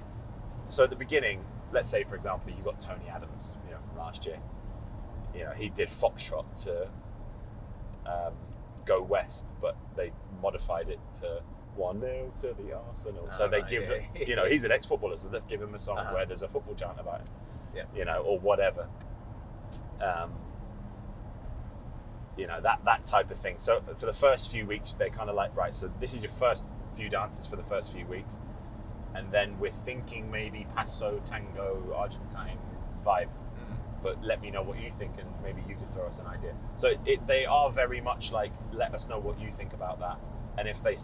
So at the beginning, let's say, for example, you got Tony Adams, you know, from last year. You know, he did Foxtrot to Go West, but they modified it to 1-0 to the Arsenal. So they give it, you know, he's an ex-footballer, so let's give him a song where there's a football chant about him. Yeah. You know, or whatever. You know, that type of thing. So for the first few weeks, they're kind of like, right, so this is your first few dances for the first few weeks, and then we're thinking maybe Paso, Tango, Argentine vibe, but let me know what you think, and maybe you could throw us an idea. So they are very much like, let us know what you think about that. And if they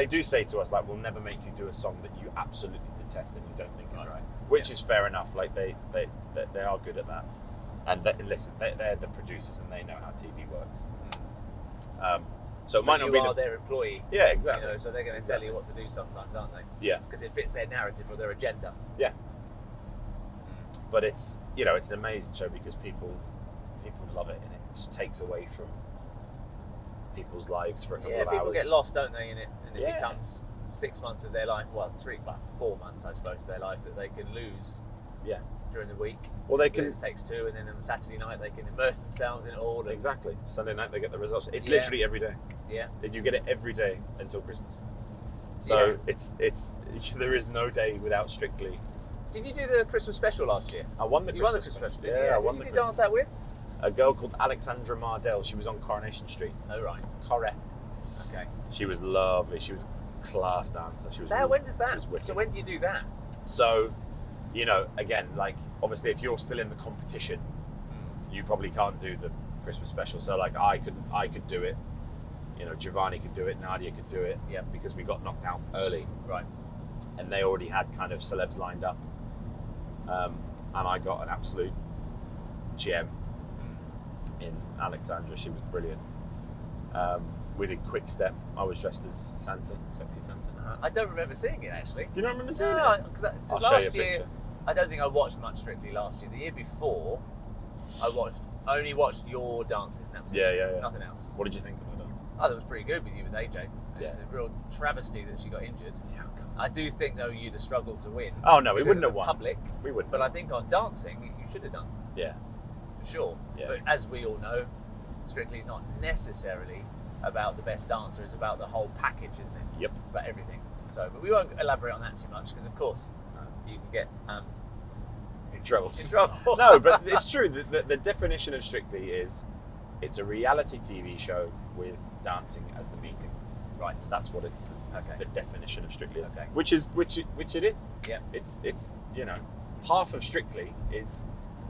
do say to us, like, we'll never make you do a song that you absolutely detest and you don't think is right, which is fair enough. Like, they are good at that. And listen, they're the producers and they know how TV works. So it might not be their employee. Yeah, exactly. You know, so they're going to tell you what to do sometimes, aren't they? Yeah. Because it fits their narrative or their agenda. Yeah. But it's, you know, it's an amazing show because people love it, and it just takes away from people's lives for a couple of hours. People get lost, don't they, in it? And it becomes 6 months of their life, well, 4 months, I suppose, of their life that they can lose. Yeah. During the week. Well, they can. This takes 2, and then on the Saturday night they can immerse themselves in it all. Exactly. Sunday night they get the results. It's Yeah. literally every day. Yeah. You get it every day until Christmas. So it's there is no day without Strictly. Did you do the Christmas special last year? I won the You won the Christmas special, didn't you? Yeah, I won Who the did you dance that with? A girl called Alexandra Mardell. She was on Coronation Street. Oh, right. Correct. Okay. She was lovely. She was a class dancer. She was. When does She that? was wicked. So when do you do that? So, you know, again, like obviously, if you're still in the competition, you probably can't do the Christmas special. So, like, I could do it. You know, Giovanni could do it. Nadiya could do it. Yeah. Because we got knocked out early. Right. And they already had kind of celebs lined up. And I got an absolute gem in Alexandra. She was brilliant. We did Quick Step. I was dressed as Santa, sexy Santa. I don't remember seeing it, actually. Do you not remember seeing No, it? because I'll show you a last year, picture. I don't think I watched much Strictly last year. The year before, I only watched your dances. And that was it. Yeah. Nothing else. What did you think of my dance? Oh, that was pretty good with you with AJ. It's Yeah. a real travesty that she got injured. Yeah, I do think, though, you'd have struggled to win. Oh no, we because wouldn't of have the won. Public, We wouldn't. but I think on dancing, you should have done. Yeah. For sure. Yeah. But as we all know, Strictly is not necessarily about the best dancer. It's about the whole package, isn't it? Yep. It's about everything. So, but we won't elaborate on that too much because, of course, you can get In trouble. in trouble. No, but it's true. The definition of Strictly is it's a reality TV show with dancing as the medium. Right. That's what Okay. the definition of Strictly is. Okay. Which it is. Yeah. It's you know, half of Strictly is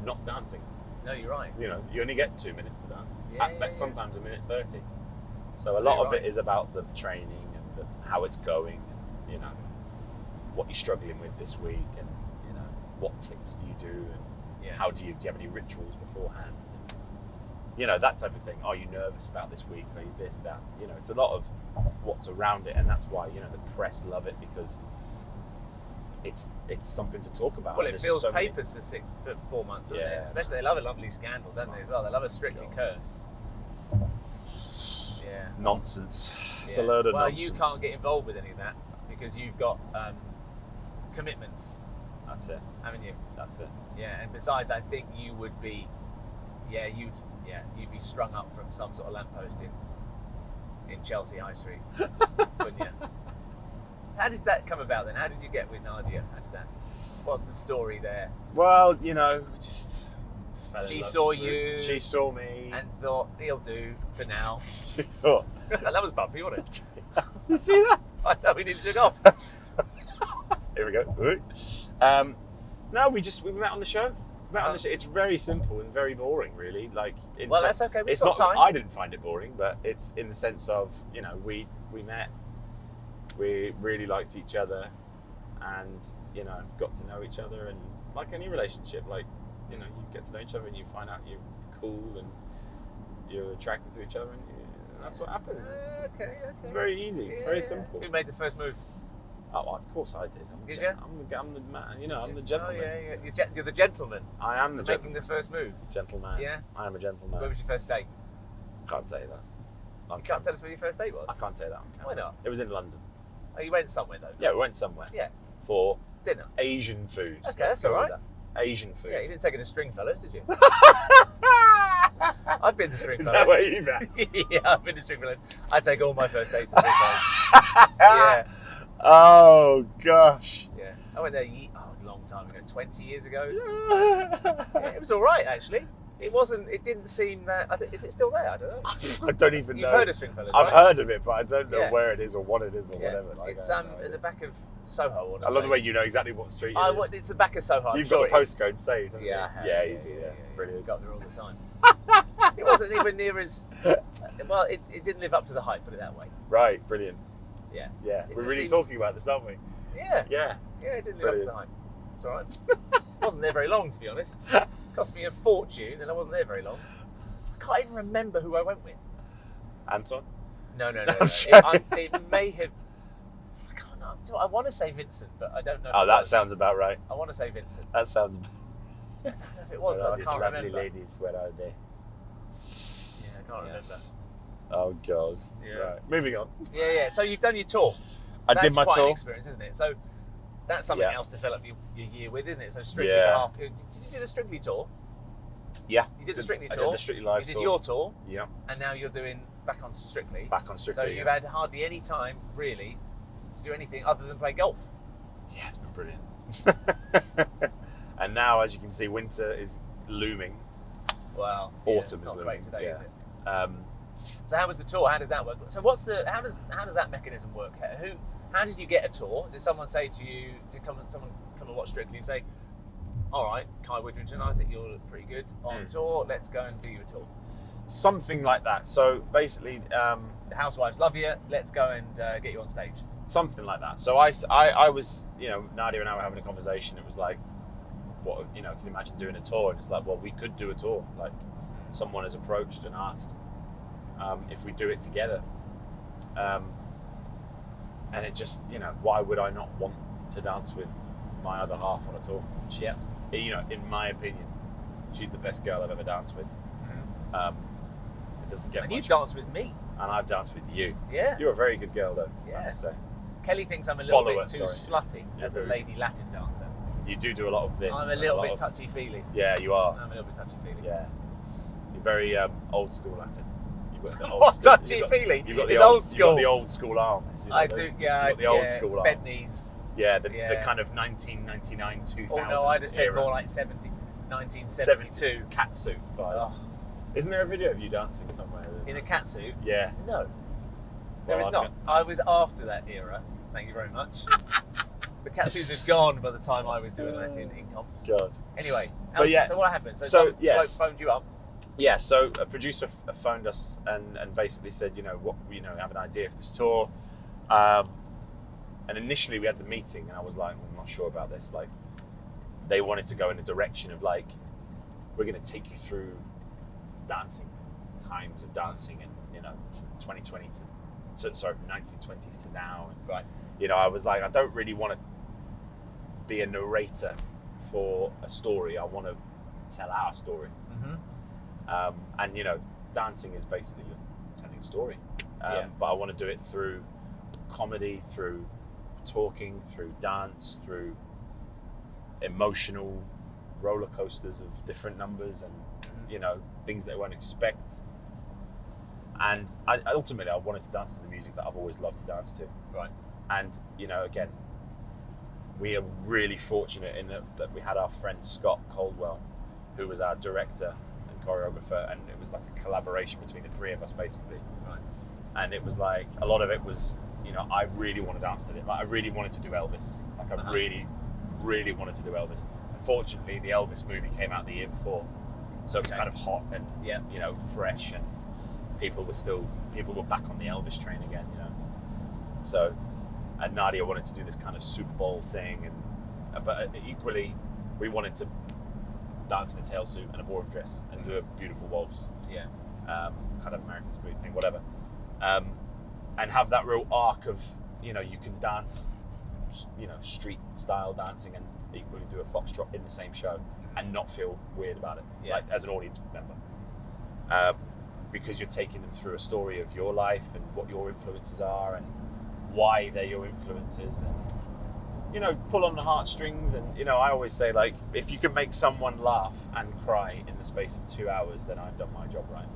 not dancing. No, you're right. You know, you only get 2 minutes to dance. Yeah, But yeah. sometimes a minute 30. So a That's lot very of right. it is about the training and how it's going, and you know, what you're struggling with this week, and you know, what tips do you do, and Yeah. how do you have any rituals beforehand? And, you know, that type of thing. Are you nervous about this week? Are you this, that? You know, it's a lot of what's around it, and that's why, you know, the press love it, because it's something to talk about. Well, and it there's fills so many- papers for 4 months, doesn't Yeah. it? Especially they love a lovely scandal, don't they, as well? They love a Strictly God. curse. Yeah. Nonsense. It's a Yeah. load of well, nonsense. you can't get involved with any of that because you've got commitments, That's it. haven't you? That's it. Yeah, and besides, I think you would be, you'd be strung up from some sort of lamppost in Chelsea High Street, wouldn't you? How did that come about then? How did you get with Nadiya? How did that? What's the story there? Well, you know, just fell in She love saw with- you She saw me. And thought he'll do for now. She thought, That was bumpy, wasn't it? you see that? I know we need to go off. Here we go. No, we met on the show. It's very simple and very boring, really. Like, Well, that's okay. We've it's got not. time. I didn't find it boring, but it's in the sense of, you know, we met, we really liked each other, and you know, got to know each other, and like any relationship, like, you know, you get to know each other and you find out you're cool and you're attracted to each other, and that's what happens. Okay. It's very easy. It's very simple. Who made the first move? Oh, well, of course I did. Did you? I'm the man. You know, I'm the gentleman. Oh, yeah. You're the gentleman. I am So the making the first move. gentleman. Yeah. I am a gentleman. Where was your first date? Can't tell you that. You can't tell us where your first date was. I can't tell you that. on camera. Why not? It was in London. Oh, you went somewhere though. Yeah, we went somewhere. Yeah. For Dinner. Asian food. Okay, Let's that's go all with right. that. Asian food. Yeah, you didn't take it to Stringfellows, did you? I've been to Stringfellows. Is that where you've been? Yeah, I've been to Stringfellows. I take all my first dates to Stringfellows. Yeah. Oh gosh. Yeah. I went there a long time ago, 20 years ago. Yeah, it was all right, actually. It didn't seem that. Is it still there? I don't know. I don't even know. You've heard of Stringfellows, I've right? heard of it, but I don't know Yeah. where it is or what it is or Yeah. whatever. Like, It's I have no at idea. the back of Soho. I love the way you know exactly what street it is. It's the back of Soho. I'm You've sure got the it is. postcode saved, haven't Yeah, you? I Yeah, have. you do. Yeah, brilliant. Got there all the time. It wasn't even near as well. It didn't live up to the hype. Put it that way. Right, brilliant. Yeah. Yeah, It we're just really seems- talking about this, aren't we? Yeah. Yeah. Yeah. It didn't live Brilliant. up to the hype. It's all right. Wasn't there very long, to be honest. Cost me a fortune, and I wasn't there very long. I can't even remember who I went with. Anton? No. I'm joking. It may have. I can't know. I want to say Vincent, but I don't know. Oh, if it that was. sounds about right. I want to say Vincent. That sounds. I don't know if it was though. I These can't lovely remember. ladies, where are they? Yeah, I can't remember. Oh God. Yeah. Right. Moving on. Yeah. So you've done your tour. I did my That's quite tour. an experience, isn't it? So that's something Yeah. else to fill up your year with, isn't it? So Strictly Yeah. half. Did you do the Strictly tour? Yeah. You did the Strictly I tour. did the Strictly Live You did tour. your tour, Yeah. and now you're doing back on Strictly. Back on Strictly. So you've had hardly any time, really, to do anything other than play golf. Yeah, it's been brilliant. And now, as you can see, winter is looming. Well, Autumn it's is not looming. great today, Yeah. is it? Um, So how was the tour? How did that work? So how does that mechanism work? How did you get a tour? Did someone say to you? Someone come and watch Strictly and say, "All right, Kai Widdrington, I think you're pretty good on tour. Let's go and do you a tour." something like that. So basically, The housewives love you. Let's go and get you on stage. something like that. So I was, Nadiya and I were having a conversation. It was like, what, can you imagine doing a tour? And it's like, well, we could do a tour. Like, someone has approached and asked if we do it together. And it just, why would I not want to dance with my other half on a tour? She's, in my opinion, she's the best girl I've ever danced with. It doesn't get And much. you've danced with me. And I've danced with you. Yeah. You're a very good girl, though. I Yeah. have to say. Kelly thinks I'm a little Follower, bit too sorry. slutty You're as a very- lady Latin dancer. You do a lot of this. I'm a and little lot bit of- touchy-feely. Yeah, you are. I'm a little bit touchy-feely. Yeah. You're very old school Latin. You've got the old What school. touchy-feely? You've got It's the old You've got school. the old school arms. I do, yeah. You've got the old school bent arms. knees. Yeah, the Yeah. kind of 1999, 2000 Oh no, I'd have said era. more like 1972. Cat suit vibe. Ugh. Isn't there a video of you dancing somewhere? In a cat suit? Yeah. No. There Well, is not. I was after that era. Thank you very much. The cat suits had gone by the time I was doing Latin in comps. God. Anyway, But yeah. so what happened? So So, some yes. bloke phoned you up. Yeah, so a producer phoned us and basically said, I have an idea for this tour. And initially we had the meeting and I was like, I'm not sure about this. Like, they wanted to go in a direction of like, we're going to take you through dancing, times of dancing and, from 2020 from 1920s to now. And, Right. I was like, I don't really want to be a narrator for a story. I want to tell our story. Mm-hmm. And dancing is basically telling a story. Yeah. But I want to do it through comedy, through talking, through dance, through emotional roller coasters of different numbers and things they won't expect. And ultimately I wanted to dance to the music that I've always loved to dance to. Right. And again, we are really fortunate in that we had our friend Scott Caldwell, who was our director and choreographer, and it was like a collaboration between the three of us basically. Right. And it was like a lot of it was, I really want to dance to it. Like I really wanted to do Elvis. Like I really, really wanted to do Elvis. Unfortunately, the Elvis movie came out the year before, so it was kind of hot and fresh, and people were back on the Elvis train again. So, and Nadiya wanted to do this kind of Super Bowl thing, but equally, we wanted to dance in a tail suit and a ballroom dress and do a beautiful waltz. Yeah. Kind of American smooth thing, whatever. And have that real arc of, you can dance, street style dancing and equally do a foxtrot in the same show and not feel weird about it, like as an audience member. Because you're taking them through a story of your life and what your influences are and why they're your influences and, pull on the heartstrings. And, I always say, like, if you can make someone laugh and cry in the space of 2 hours, then I've done my job right.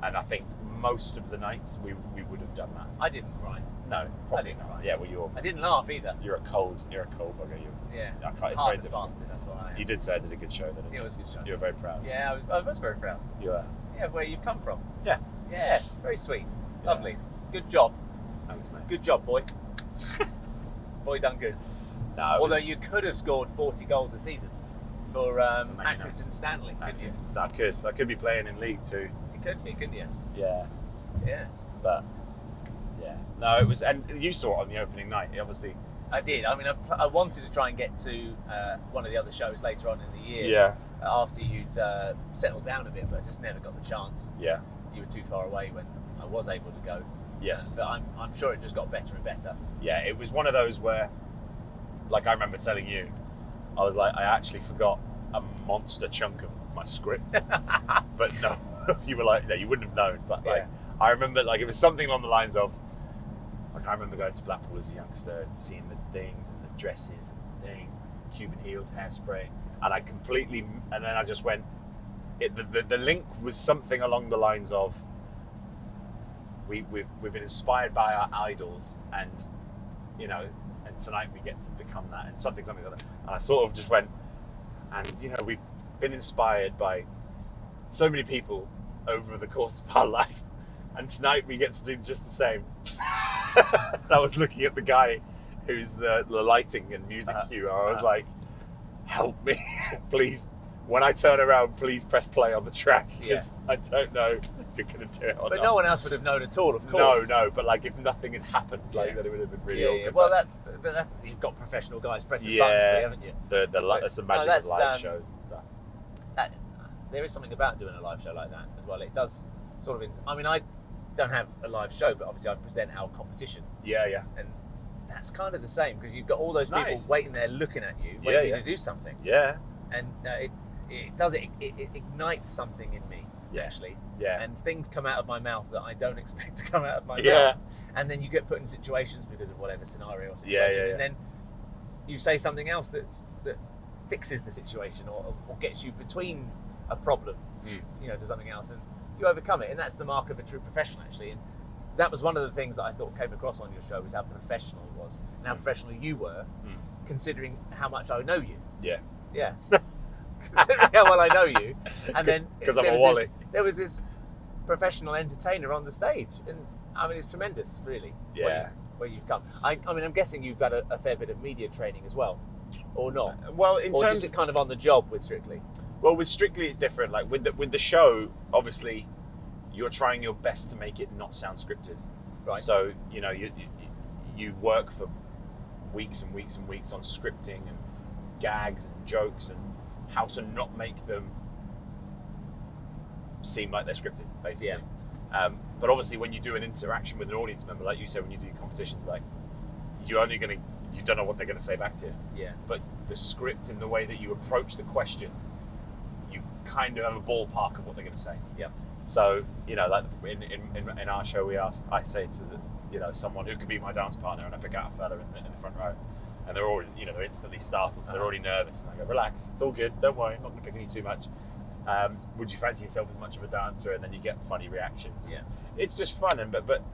And I think most of the nights we would have done that. I didn't cry. No, probably I didn't not. cry. Yeah, well, I didn't laugh either. you're a cold bugger. Yeah. I can't, it's very Heartless difficult. bastard, that's what I am. You did say I did a good show, didn't you? It was a good show. You were very proud. Yeah, I was very proud. You are. Yeah, where you've come from. Yeah. Yeah, very sweet. Yeah. Lovely. Good job. Thanks, mate. Good job, boy. Boy done good. No, Although you could have scored 40 goals a season for Man United. Accrington Stanley, couldn't you? I could be playing in League Two. You could be, couldn't you? Yeah. Yeah. But yeah, no, it was, and you saw it on the opening night. Obviously, I did. I mean, I wanted to try and get to one of the other shows later on in the year. yeah, After you'd settled down a bit, but I just never got the chance. yeah, You were too far away when I was able to go. yes, But I'm sure it just got better and better. yeah. It was one of those where, like, I remember telling you, I was like, I actually forgot a monster chunk of my script, but no, you were like, no, you wouldn't have known. But like, Yeah. I remember, like, it was something along the lines of, I like I remember going to Blackpool as a youngster and seeing the things and the dresses and the thing, Cuban heels, hairspray, and I completely, and then I just went, the link was something along the lines of, we've been inspired by our idols, and you know, and tonight we get to become that, and something like that. And I sort of just went, and you know, we've been inspired by so many people over the course of our life, and tonight we get to do just the same. I was looking at the guy who's the lighting and music cue, and I was like, help me, please. When I turn around, please press play on the track, because I don't know if you're going to do it or not. But no one else would have known at all, of course. No, but like if nothing had happened, like that, it would have been really awkward. Yeah. Well, but you've got professional guys pressing buttons for you, haven't you? That's the magic of live shows and stuff. There is something about doing a live show like that as well. It does sort of. I mean, I don't have a live show, but obviously I present our competition. Yeah. And that's kind of the same, because you've got all those people waiting there looking at you, waiting to do something. Yeah. And it ignites something in me, actually. Yeah. And things come out of my mouth that I don't expect to come out of my mouth. And then you get put in situations because of whatever scenario or situation. And then you say something else that fixes the situation or gets you between a problem, you know, to something else, and you overcome it. And that's the mark of a true professional, actually. And that was one of the things that I thought came across on your show, was how professional it was and how professional you were, considering how much I know you. Yeah. Considering how well I know you, and then because I'm a wallet. There was this professional entertainer on the stage, and I mean, it's tremendous, really. Where you've come. I mean, I'm guessing you've got a fair bit of media training as well, or not? Well, or just kind of on the job with Strictly. Well, with Strictly, it's different. Like with the show, obviously, you're trying your best to make it not sound scripted. Right. So you know, you work for weeks and weeks and weeks on scripting and gags and jokes and how to not make them seem like they're scripted, basically. But obviously, when you do an interaction with an audience member, like you said, when you do competitions, like you don't know what they're going to say back to you. But the script and the way that you approach the question, you kind of have a ballpark of what they're going to say. So you know, like in our show, I say to someone who could be my dance partner, and I pick out a fella in the front row. And they're already, they're instantly startled, so they're already nervous. And I go, relax, it's all good, don't worry, I'm not going to pick on you too much. Would you fancy yourself as much of a dancer? And then you get funny reactions. It's just fun, but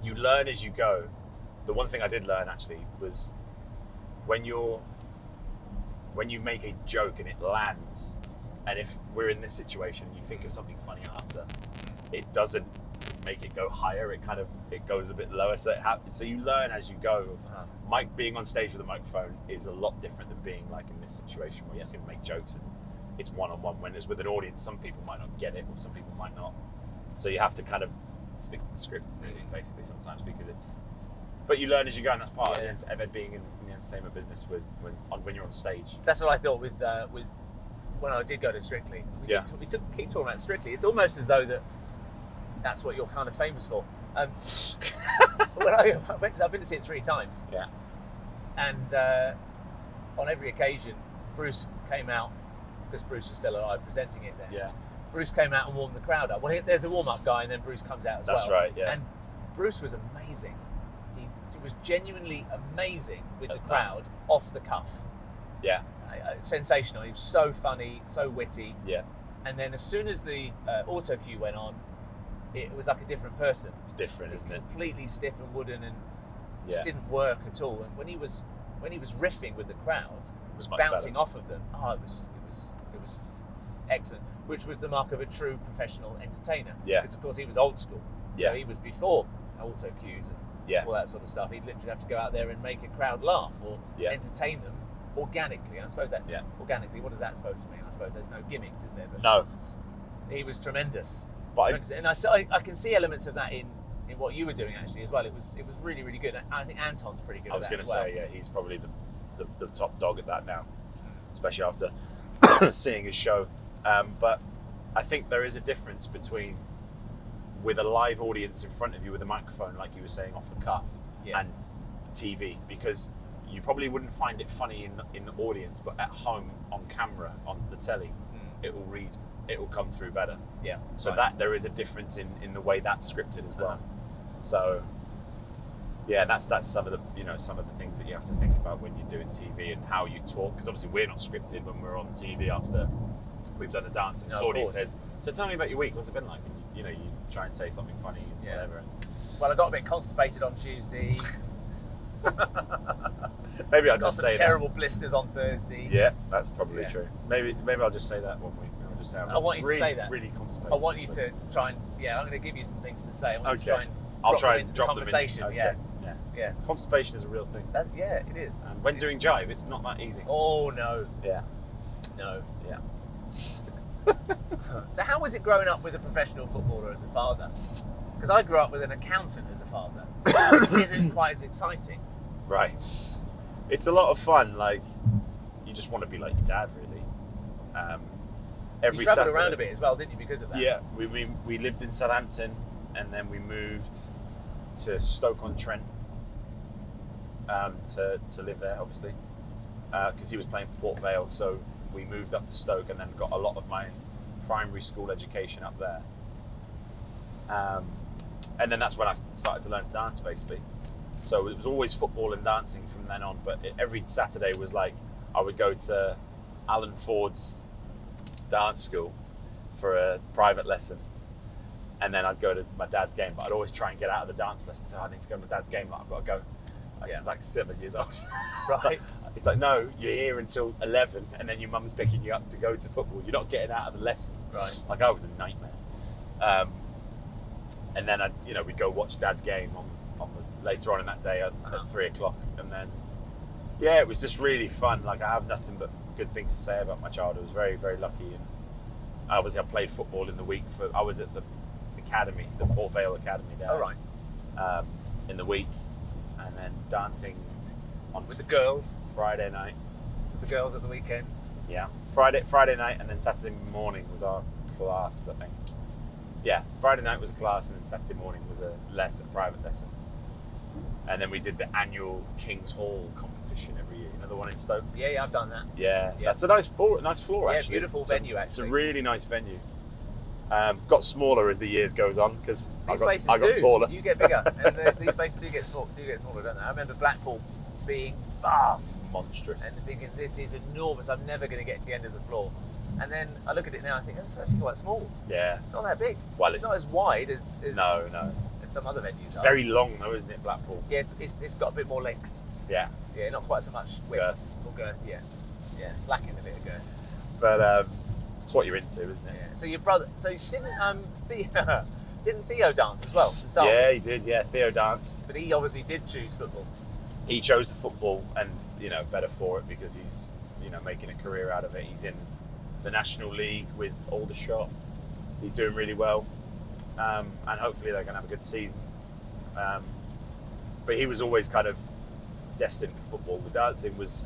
you learn as you go. The one thing I did learn actually was when you make a joke and it lands, and if we're in this situation, you think of something funny after, it doesn't make it go higher. It goes a bit lower. So so you learn as you go. Being on stage with a microphone is a lot different than being like in this situation where you can make jokes and it's one-on-one. When it's with an audience, some people might not get it or some people might not. So you have to kind of stick to the script, really, basically sometimes, because but you learn as you go, and that's part of being in the entertainment business when you're on stage. That's what I thought with when I did go to Strictly. We keep talking about Strictly. It's almost as though that's what you're kind of famous for. When I've been to see it 3 times. And on every occasion, Bruce came out, because Bruce was still alive presenting it then. Bruce came out and warmed the crowd up. Well, there's a warm-up guy, and then Bruce comes out as well. That's right, And Bruce was amazing. He was genuinely amazing with the crowd, off the cuff. Sensational. He was so funny, so witty. And then as soon as the auto cue went on, it was like a different person. It's different, isn't it? Completely stiff and wooden, and just didn't work at all. And when he was riffing with the crowd, was bouncing off of them, it was excellent. Which was the mark of a true professional entertainer. Because of course he was old school. So he was before auto cues and all that sort of stuff. He'd literally have to go out there and make a crowd laugh or entertain them organically. And I suppose that organically, what is that supposed to mean? I suppose there's no gimmicks, is there? But no. He was tremendous. And I can see elements of that in what you were doing actually as well. It was really, really good. I think Anton's pretty good at that as well. I was going to say, he's probably the top dog at that now, especially after seeing his show. But I think there is a difference between with a live audience in front of you with a microphone, like you were saying, off the cuff, and TV, because you probably wouldn't find it funny in the audience, but at home on camera on the telly, it will come through better. So that there is a difference in the way that's scripted as well. So yeah, that's some of the some of the things that you have to think about when you're doing TV and how you talk, because obviously we're not scripted when we're on TV after we've done a dance. And Claudia says, "So tell me about your week. What's it been like?" And, you try and say something funny, and whatever. Well, I got a bit constipated on Tuesday. Maybe I'll got just some say terrible blisters on Thursday. Yeah, that's probably true. Maybe I'll just say that one week. I'll just say I want you to say that. Really constipated. I want you to try and I'm going to give you some things to say. I want you to try and I'll try and drop drop them them conversation. into, Yeah. Constipation is a real thing. It is. And when doing jive, it's not that easy. Oh no. Yeah. No. Yeah. So how was it growing up with a professional footballer as a father? Because I grew up with an accountant as a father, which isn't quite as exciting. Right. It's a lot of fun. Like, you just want to be like your dad, really. Every you travelled Saturday, around a bit as well, didn't you, because of that? Yeah, we lived in Southampton, and then we moved to Stoke-on-Trent to live there, obviously, because he was playing for Port Vale. So we moved up to Stoke, and then got a lot of my primary school education up there. And then that's when I started to learn to dance, basically. So it was always football and dancing from then on. But every Saturday was like, I would go to Alan Ford's dance school for a private lesson. And then I'd go to my dad's game. But I'd always try and get out of the dance lesson. So I need to go to my dad's game. Like, I've got to go. I was like 7 years old. Right. It's like, no, you're here until 11. And then your mum's picking you up to go to football. You're not getting out of the lesson. Right. Like, I was a nightmare. And then we'd go watch Dad's game later on in that day at 3 o'clock, and then it was just really fun. Like, I have nothing but good things to say about my childhood. I was very, very lucky, and obviously I played football in the week. I was at the academy, the Port Vale Academy there. Oh, right. In the week, and then dancing with the girls Friday night. With the girls at the weekend. Yeah, Friday night, and then Saturday morning was our class, I think. Yeah, Friday night was a class, and then Saturday morning was a private lesson. And then we did the annual King's Hall competition every year. You know, the one in Stoke? Yeah, I've done that. Yeah. That's a nice floor actually. Yeah, beautiful venue, actually. It's a really nice venue. Got smaller as the years goes on, because I got taller. You get bigger, and these places do get smaller, don't they? I remember Blackpool being vast, monstrous, and thinking, this is enormous. I'm never going to get to the end of the floor. And then I look at it now and think, it's actually quite small. Yeah. It's not that big. Well, it's not as wide as no. As some other venues. It's very long though, isn't it, Blackpool? Yes, it's got a bit more length. Yeah. Yeah, not quite so much width or girth. Yeah, it's lacking a bit of girth. But it's what you're into, isn't it? Yeah. So your brother, didn't Theo dance as well to start? Yeah, he did. Yeah, Theo danced. But he obviously did choose football. He chose the football, and better for it, because he's making a career out of it. He's in the National League with Aldershot. He's doing really well, and hopefully they're going to have a good season. But he was always kind of destined for football. The dancing was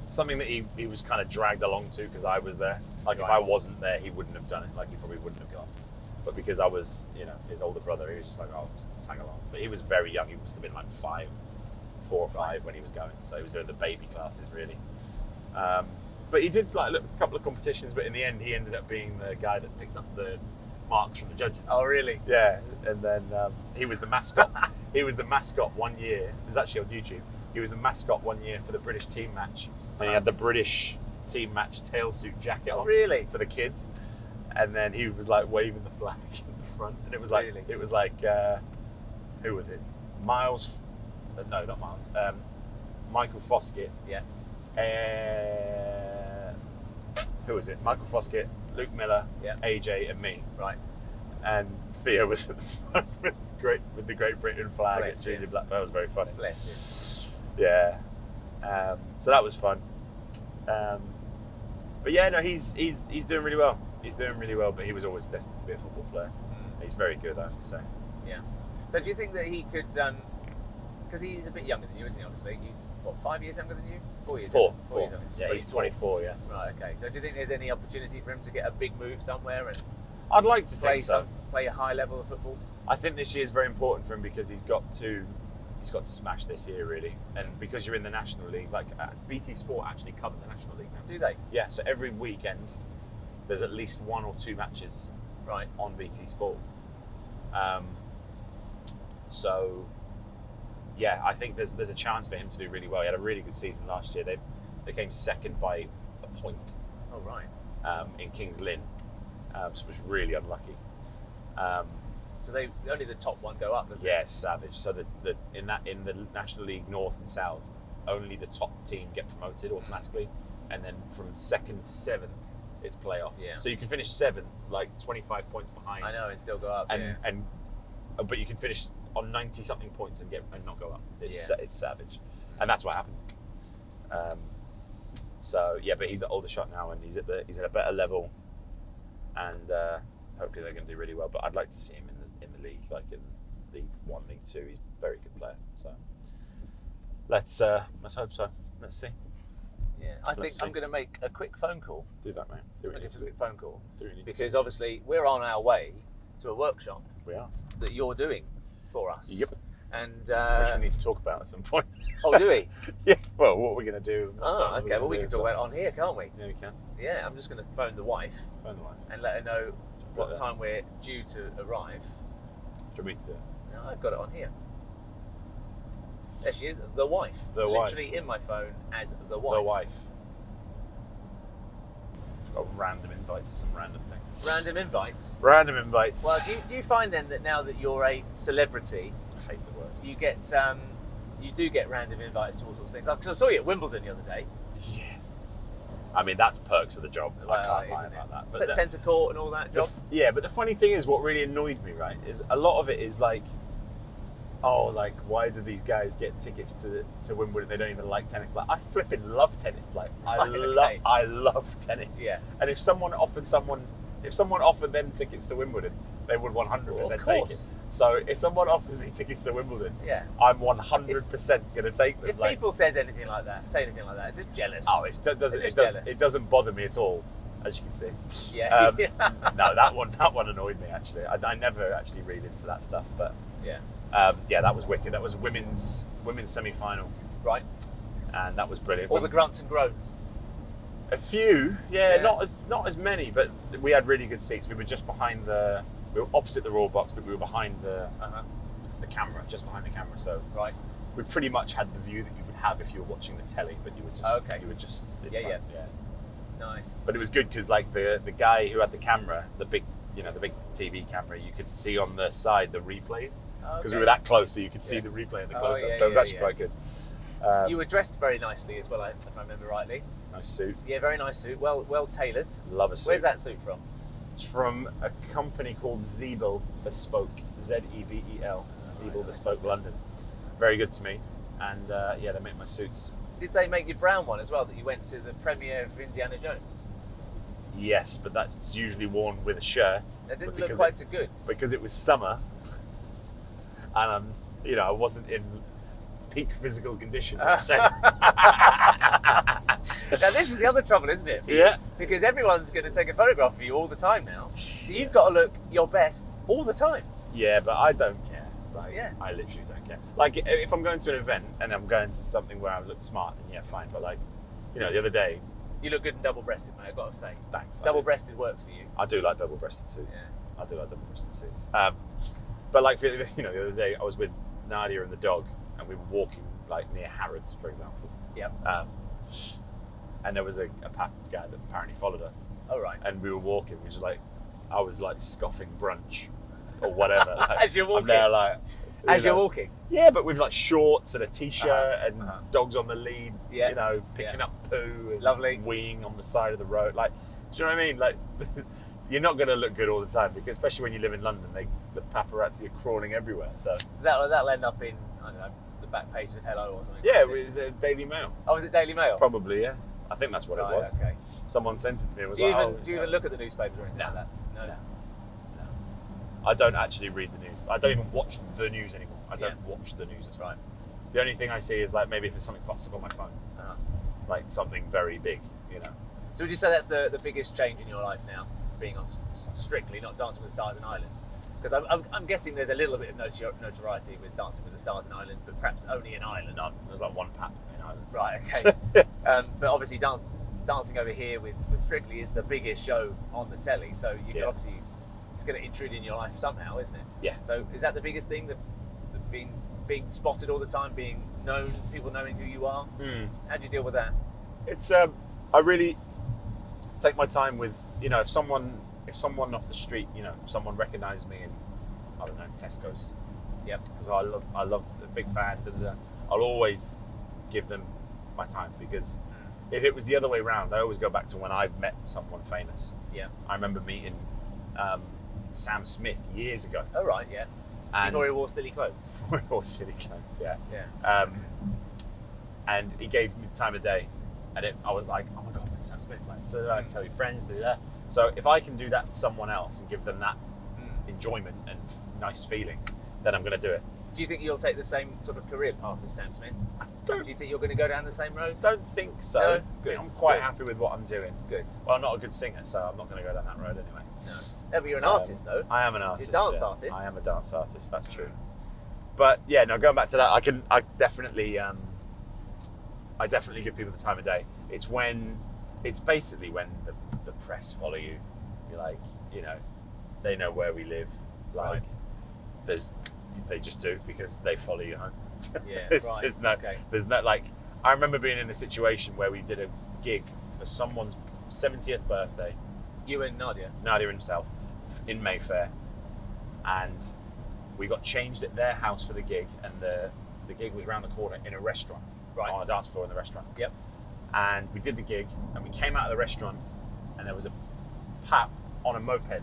something that he was kind of dragged along to, because I was there. Like, if I wasn't there, he wouldn't have done it. Like, he probably wouldn't have gone. But because I was, his older brother, he was just like, oh, just tag along. But he was very young. He must have been like 4 or 5 when he was going. So he was doing the baby classes, really. But he did like a couple of competitions, but in the end, he ended up being the guy that picked up the marks from the judges. Oh, really? Yeah. And then he was the mascot. He was the mascot one year. It's actually on YouTube. He was the mascot one year for the British team match, and he had the British team match tail suit jacket on. Really? For the kids. And then he was like waving the flag in the front, and it was like who was it? Miles? No, not Miles. Michael Foskett. Yeah. Who was it? Michael Foskett, Luke Miller, AJ, and me. Right. And Theo was at the front with the Great Britain flag at Junior Black. That was very funny. Bless him. Yeah. So that was fun. But yeah, no, he's doing really well. He's doing really well, but he was always destined to be a football player. He's very good, I have to say. Yeah. So do you think that he could, because he's a bit younger than you, isn't he, obviously? He's, 5 years younger than you? 4 years? 4. Years yeah, he's 24, yeah. Right, okay. So do you think there's any opportunity for him to get a big move somewhere and I'd like to think so. Play a high level of football? I think this year is very important for him, because he's got to smash this year, really. And because you're in the National League, like BT Sport actually cover the National League now. Do they? Yeah, so every weekend there's at least 1 or 2 matches on BT Sport. So yeah, I think there's a chance for him to do really well. He had a really good season last year. They came second by a point. Oh right. In Kings Lynn, so it was really unlucky. So they only the top one go up, doesn't it? Yeah, savage. So in the National League North and South, only the top team get promoted automatically, and then from 2nd to 7th, it's playoffs. Yeah. So you can finish 7th, like 25 points behind. I know, and still go up. But you can finish on 90 something points and not go up. It's savage, and that's what happened. So yeah, but he's at Aldershot now, and he's at a better level, and hopefully they're going to do really well. But I'd like to see him in the league, like in League 1, League 2. He's a very good player. So let's hope so. Let's see. Yeah, I think I'm going to make a quick phone call. Do that, mate. Make a quick phone call Because because obviously we're on our way to a workshop we are. that you're doing for us. Yep. And Which we need to talk about at some point. oh, do we? Yeah. Well, what we're going to do? Oh, okay. Well, we can talk about it on here, can't we? Yeah, we can. Yeah, I'm just going to phone the wife Phone the line. and let her know what time we're due to arrive. Do you want me to do it? No, I've got it on here. There she is, the wife. The wife. Literally in my phone as the wife. The wife. Got random invites to some random thing. Random invites. Random invites. Well, do you find then that now that you're a celebrity, I hate the word. you get you do get random invites to all sorts of things? Because I saw you at Wimbledon the other day. Yeah. I mean, that's perks of the job. I Well, can't lie isn't about it? that. But centre court and all that job. Yeah, but the funny thing is, what really annoyed me, right, is a lot of it is like, oh, like, why do these guys get tickets to Wimbledon? They don't even like tennis. Like, I flipping love tennis. Like, I love tennis. Yeah. And if someone offered them tickets to Wimbledon, they would 100% take it. So if someone offers me tickets to Wimbledon, Yeah. I'm 100% going to take them. If people say anything like that, it's just jealous. Oh, it doesn't bother me at all, as you can see. Yeah. No, that one annoyed me actually. I never actually read into that stuff, but Yeah. that was wicked. That was women's semi-final, Right. and that was brilliant. All the grunts and groans. A few, yeah, Yeah. not as many, but we had really good seats. We were just behind we were opposite the Royal Box, but we were behind the camera, just behind the camera. So Right. we pretty much had the view that you would have if you were watching the telly, but you were just in front. Yeah. Nice. But it was good because like the guy who had the camera, the big TV camera, you could see on the side the replays because we were that close, so you could see the replay in the close-up. yeah, so it was yeah, actually quite good. You were dressed very nicely as well, if I remember rightly. Nice suit. Yeah, very nice suit. Well tailored. Love a suit. Where's that suit from? It's from a company called Zeebel Bespoke. Zebel. Zeebel Bespoke London. Very good to me. And they make my suits. Did they make your brown one as well, that you went to the premiere of Indiana Jones? Yes, but that's usually worn with a shirt. That didn't look quite so good. Because it was summer, and I wasn't in peak physical condition. Let's say. Now this is the other trouble, isn't it? Yeah. Because everyone's going to take a photograph of you all the time now, so you've got to look your best all the time. Yeah, but I don't care. Like, Yeah. I literally don't care. Like, if I'm going to an event and I'm going to something where I look smart, then yeah, fine. But like, the other day. You look good and double-breasted, mate, I've got to say. Thanks. Double-breasted works for you. I do like double-breasted suits. Yeah. I do like double-breasted suits. But like, the other day I was with Nadiya and the dog, and we were walking like near Harrods, for example. Yep. And there was a guy that apparently followed us. Oh, right. And we were walking, which is like, I was like scoffing brunch or whatever. Like, As you're walking? I'm there like... You're walking? Yeah, but with like shorts and a t-shirt and dogs on the lead, picking up poo and Lovely. weeing on the side of the road. Like, do you know what I mean? Like, you're not going to look good all the time, because especially when you live in London, the paparazzi are crawling everywhere. So that'll end up in, I don't know, the back page of Hello or something. yeah, it was the Daily Mail. Oh, was it Daily Mail? Probably, yeah. I think that's what it was. Okay. Someone sent it to me. It was Do you like, even look at the newspapers or anything like that? No. I don't actually read the news. I don't even watch the news anymore. I don't watch the news at all. The only thing I see is like maybe if something pops up on my phone, like something very big, So would you say that's the biggest change in your life now, being on Strictly, not Dancing with the Stars in Ireland? Because I'm guessing there's a little bit of notoriety with Dancing with the Stars in Ireland, but perhaps only in Ireland. None. There's like one pap in Ireland. Right, okay. But obviously dancing over here with Strictly is the biggest show on the telly, so you can obviously, it's going to intrude in your life somehow, isn't it? Yeah. So is that the biggest thing, that being being spotted all the time, being known, people knowing who you are? How do you deal with that? It's I really take my time with, you know, if someone off the street, you know, someone recognises me in, I don't know, Tesco's. Yep. Because I love a big fan. I'll always give them my time, because if it was the other way around, I always go back to when I've met someone famous. Yeah. I remember meeting Sam Smith years ago. Oh right, yeah. And Before he wore silly clothes. Before he wore silly clothes, yeah. Yeah. And he gave me the time of day, and I was like, oh my god, that's Sam Smith. Like, so I tell your friends, do that. So if I can do that to someone else and give them that enjoyment and nice feeling, then I'm going to do it. Do you think you'll take the same sort of career path as Sam Smith? Do you think you're going to go down the same road? Don't think so. No? Good. I'm quite happy with what I'm doing. Good. Well, I'm not a good singer, so I'm not going to go down that road anyway. No. Yeah, but you're an artist, though. I am an artist. You're a dance artist. I am a dance artist. That's true. But yeah, no. Going back to that, I definitely give people the time of day. It's basically when the press follow you. You're like, you know, they know where we live. Like, they just do, because they follow you home. Yeah, there's no like. I remember being in a situation where we did a gig for someone's 70th birthday. You and Nadiya himself, in Mayfair, and we got changed at their house for the gig, and the gig was round the corner in a restaurant, on a dance floor in the restaurant. Yep. And we did the gig, and we came out of the restaurant, and there was a pap on a moped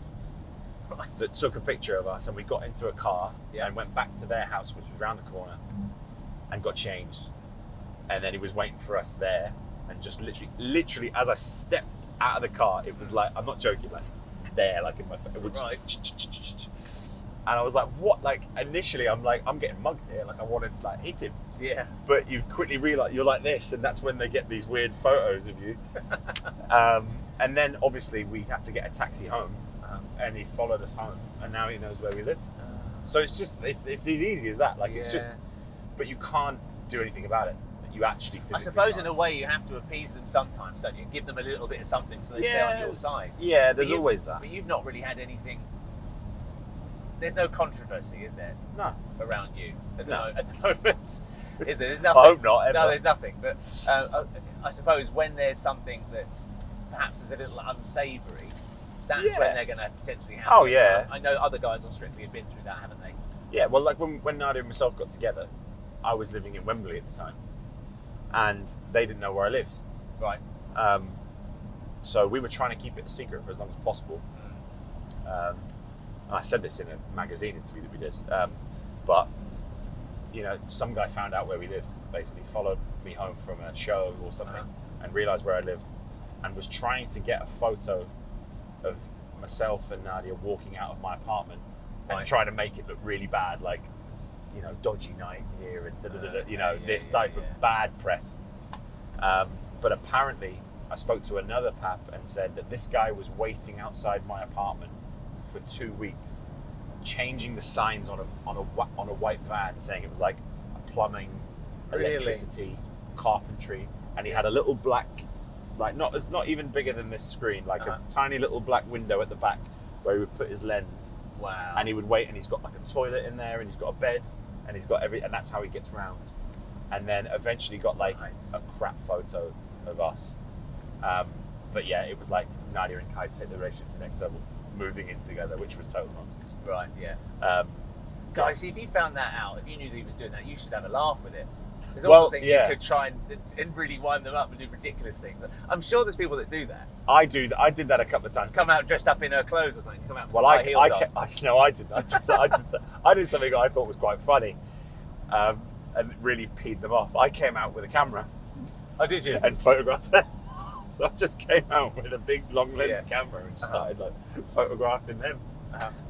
that took a picture of us, and we got into a car and went back to their house, which was round the corner, and got changed. And then he was waiting for us there, and just literally as I stepped out of the car, it was like, I'm not joking, like there, like in my face. And I was like, what? Like, initially I'm like, I'm getting mugged here, like I want to like hit him. Yeah. But you quickly realise you're like this, and that's when they get these weird photos of you. And then obviously we had to get a taxi home, and he followed us home, and now he knows where we live. So it's just, it's as easy as that. Like, it's just, but you can't do anything about it. You actually physically I suppose can't. In a way you have to appease them sometimes, don't you? Give them a little bit of something so they stay on your side. Yeah, there's always that. But you've not really had anything. There's no controversy, is there? No. Around you at the moment. Is there? There's nothing. I hope not. Ever. No, there's nothing. But I suppose when there's something that perhaps is a little unsavoury, that's when they're going to potentially have. Oh yeah. I know other guys on Strictly have been through that, haven't they? Yeah. Well, like when Nadiya and myself got together, I was living in Wembley at the time, and they didn't know where I lived. Right. So we were trying to keep it a secret for as long as possible. I said this in a magazine interview that we did, but you know, some guy found out where we lived, basically followed me home from a show or something, and realised where I lived, and was trying to get a photo of myself and Nadiya walking out of my apartment, and trying to make it look really bad, like, you know, dodgy night here and you know, this type of bad press. But apparently, I spoke to another pap and said that this guy was waiting outside my apartment for 2 weeks, changing the signs on a white van, saying it was like a plumbing, electricity, carpentry, and he had a little black, like not even bigger than this screen, like a tiny little black window at the back where he would put his lens. Wow. And he would wait, and he's got like a toilet in there, and he's got a bed, and he's got and that's how he gets round. And then eventually got like a crap photo of us. But yeah, it was like Nadiya and Kai take the relationship to the next level, moving in together, which was total nonsense. Right, yeah. Guys, see, if you found that out, if you knew that he was doing that, you should have a laugh with it. There's also things you could try and really wind them up and do ridiculous things. I'm sure there's people that do that. I did that a couple of times. Come out dressed up in her clothes or something. Come out with well, some high heels on. I did something I thought was quite funny, and really peed them off. I came out with a camera. Oh, did you? And photographed them. So I just came out with a big long lens camera and started like photographing them.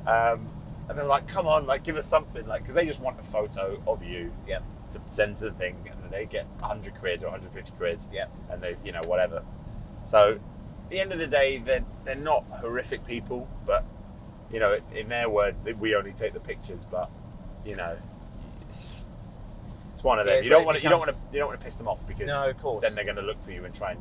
And they're like, "Come on, like give us something," like, because they just want a photo of you to send to the thing, and then they get 100 quid or 150 quid. And they, you know, whatever. So at the end of the day, they're not horrific people, but you know, in their words, we only take the pictures. But you know, it's one of them. You don't want to piss them off, because of course. then they're going to look for you and try and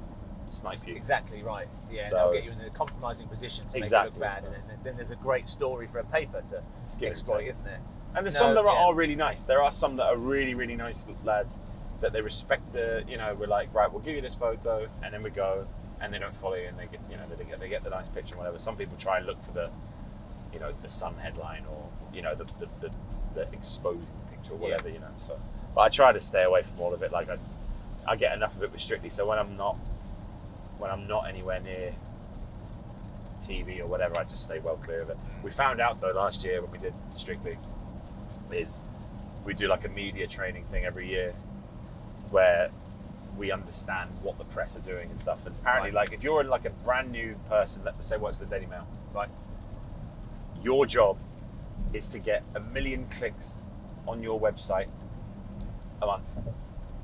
snipe you. Exactly right. Yeah, So- they'll get you in a compromising position to Exactly, make it look bad, so- and then there's a great story for a paper to exploit, isn't there? And there's No, some that yeah. are really nice. There are some that are really, really nice lads that they respect the, we're like, right, we'll give you this photo, and then we go, and they don't follow you, and they get, they get the nice picture and whatever. Some people try and look for the, the Sun headline or, the exposing picture or whatever, So, but I try to stay away from all of it. Like I get enough of it with Strictly, so when I'm not anywhere near TV or whatever, I just stay well clear of it. We found out though last year when we did Strictly is we do like a media training thing every year where we understand what the press are doing and stuff. And apparently, like if you're like a brand new person that say works for the Daily Mail, right? Your job is to get 1 million clicks on your website a month,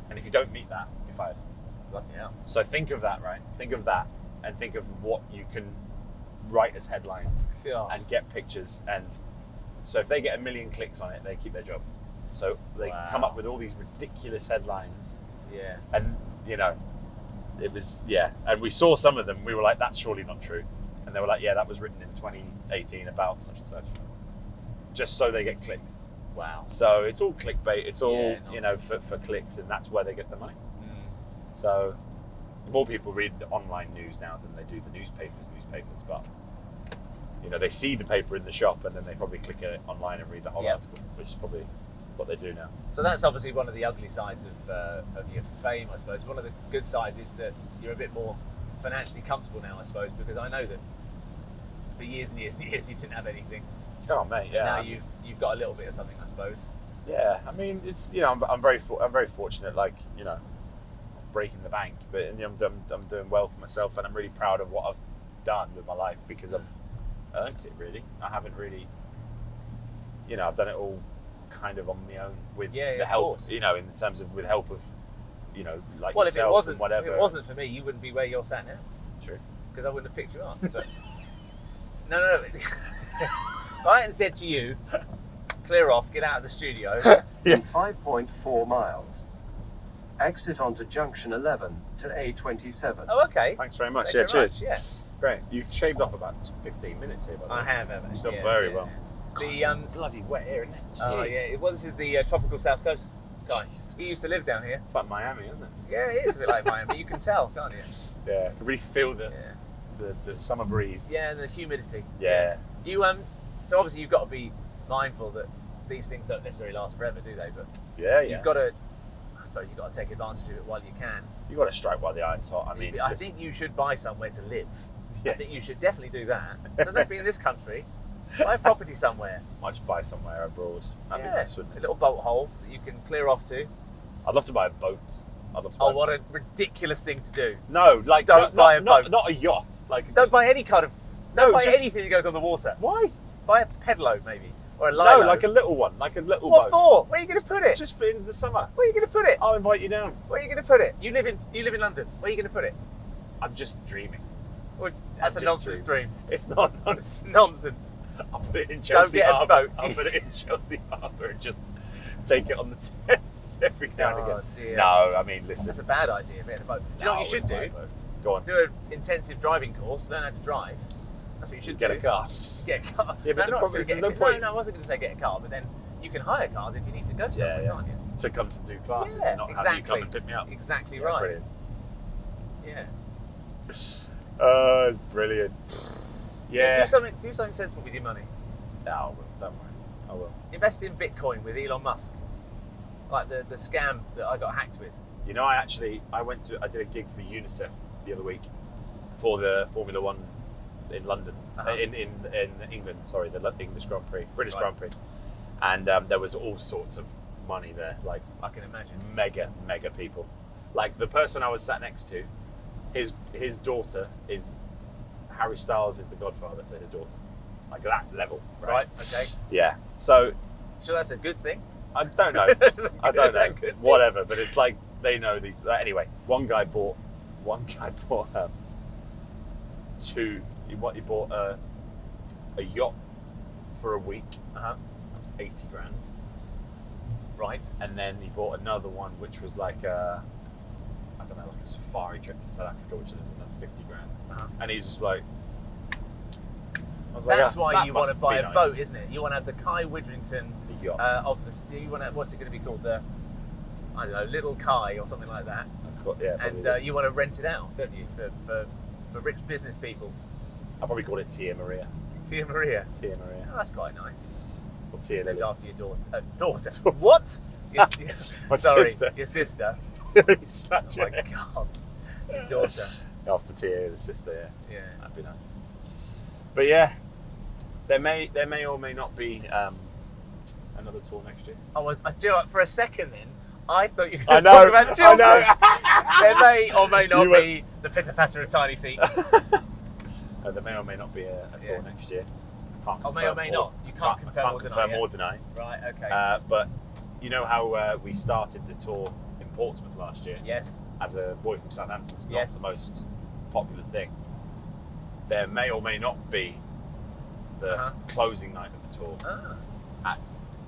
and if you don't meet that, you're fired. Bloody hell. So think of that, right? Think of that, and think of what you can write as headlines God. and get pictures. And so if they get 1 million clicks on it, they keep their job. So they come up with all these ridiculous headlines. Yeah. And it was and we saw some of them. We were like, that's surely not true. And they were like, yeah, that was written in 2018 about such and such, just so they get clicks. Wow. So it's all clickbait. It's all nonsense. for clicks, and that's where they get the money. So more people read the online news now than they do the newspapers, but they see the paper in the shop, and then they probably click it online and read the whole article, which is probably what they do now. So that's obviously one of the ugly sides of your fame, I suppose. One of the good sides is that you're a bit more financially comfortable now, I suppose, because I know that for years and years and years you didn't have anything. Come on, mate. Yeah. Now you've got a little bit of something, I suppose. Yeah. I mean, it's I'm very fortunate. Like breaking the bank, but I'm doing well for myself, and I'm really proud of what I've done with my life because I've earned it. Really, I haven't really. I've done it all kind of on my own with the help. In terms of with help of, like well, yourself and whatever. If it wasn't for me, you wouldn't be where you're sat now. True. Because I wouldn't have picked you up. But no. If I hadn't said to you, clear off, get out of the studio. In 5.4 miles, exit onto junction 11 to A27. Oh, okay. Thanks very much. Thanks Yeah, very cheers. much, yeah. Great. You've shaved off about 15 minutes here, by the way. I have, haven't I? You've done very well. The bloody wet here, isn't it? oh Jeez. yeah. Well, this is the tropical south coast, guy. Jesus. You used to live down here. It's like Miami, isn't it? Yeah, it is a bit like Miami. You can tell, can't you? Yeah. You can really feel the Yeah. summer breeze. Yeah, and the humidity. Yeah. You So obviously you've got to be mindful that these things don't necessarily last forever, do they? But Yeah. you've got to. I suppose you've got to take advantage of it while you can. You've got to strike while the iron's hot. I mean, I think you should buy somewhere to live. Yeah. I think you should definitely do that. It doesn't have to be in this country. Buy property somewhere. might just buy somewhere abroad. That'd be Yeah, nice, wouldn't a it? little boat hole that you can clear off to. I'd love to buy a boat. I'd love to buy Oh, what a ridiculous thing to do! No, like Don't buy a boat. Not a yacht. Like Don't just- buy any kind of. Don't buy just- anything that goes on the water. Why? Buy a pedalo maybe, or a lilo. No, like a little one, like a little What boat. for? Where are you going to put it? Just for in the summer. Where are you going to put it? I'll invite you down. Where are you going to put it? You live in London. Where are you going to put it? I'm just dreaming. Well, that's a just nonsense dream. It's not It's nonsense. nonsense. I'll put it in Chelsea get a Harbour. boat. I'll put it in Chelsea Harbour and just take it on the Thames every now and Oh, again. dear. No, I mean, listen. That's a bad idea. Getting a boat. Do you know what you should do? Go on. Do an intensive driving course. Learn how to drive. That's what you should Get do. a car. Get a car. Yeah, but No, the not problem is get there's a- no point. No, I wasn't going to say get a car, but then you can hire cars if you need to go somewhere, Yeah. can't you? To come to do classes Yeah, and not have you exactly. come and pick me up. Exactly Yeah, right. Brilliant. Yeah. Oh, it's brilliant. Yeah. Do something sensible with your money. No, I will. Don't worry. I will. Invest in Bitcoin with Elon Musk. Like the scam that I got hacked with. You know, I did a gig for UNICEF the other week for the Formula One in London, in England. Sorry, the English Grand Prix, British Right. Grand Prix, and there was all sorts of money there, like I can imagine. mega people. Like the person I was sat next to, his daughter is Harry Styles is the godfather to his daughter, like that level, Right. Okay. Yeah. So So that's a good thing. I don't know. I don't know. Whatever, but it's like they know these. Anyway, one guy bought two. He bought a yacht for a week. Uh-huh. That was 80 grand. Right. And then he bought another one, which was like I don't know, like safari trip to South Africa, which is another 50 grand. Uh-huh. And he's just like, I was like, That's "Ah, why that you want must to buy be a nice." boat, isn't it? You want to have the Kai Widdrington The yacht. of the. You want to, what's it going to be called? The, I don't know, Little Kai or something like that. Yeah, And probably. you want to rent it out, don't you, for rich business people? I'll probably call it Tia Maria. Tia Maria. Tia Maria. Oh, that's quite nice. Or Tia Named Lily. after your daughter. Daughter? What? My Sorry, sister. your sister. You Oh slapped my your head. God. Your daughter. After Tia, the sister, yeah. Yeah. That'd be nice. But yeah, there may or may not be another tour next year. Oh, well, do you know what? For a second then, I thought you were I going to know, talk about children. I There may or may not You were- be the pitter-patter of tiny feet. There may or may not be a tour Yeah. next year. I can't Oh, may confirm or may not. You can't confirm or deny confirm yet. or deny. Right, okay. But you know how we started the tour in Portsmouth last year? Yes. As a boy from Southampton, it's not Yes. the most popular thing. There may or may not be the Uh-huh. closing night of the tour Ah. at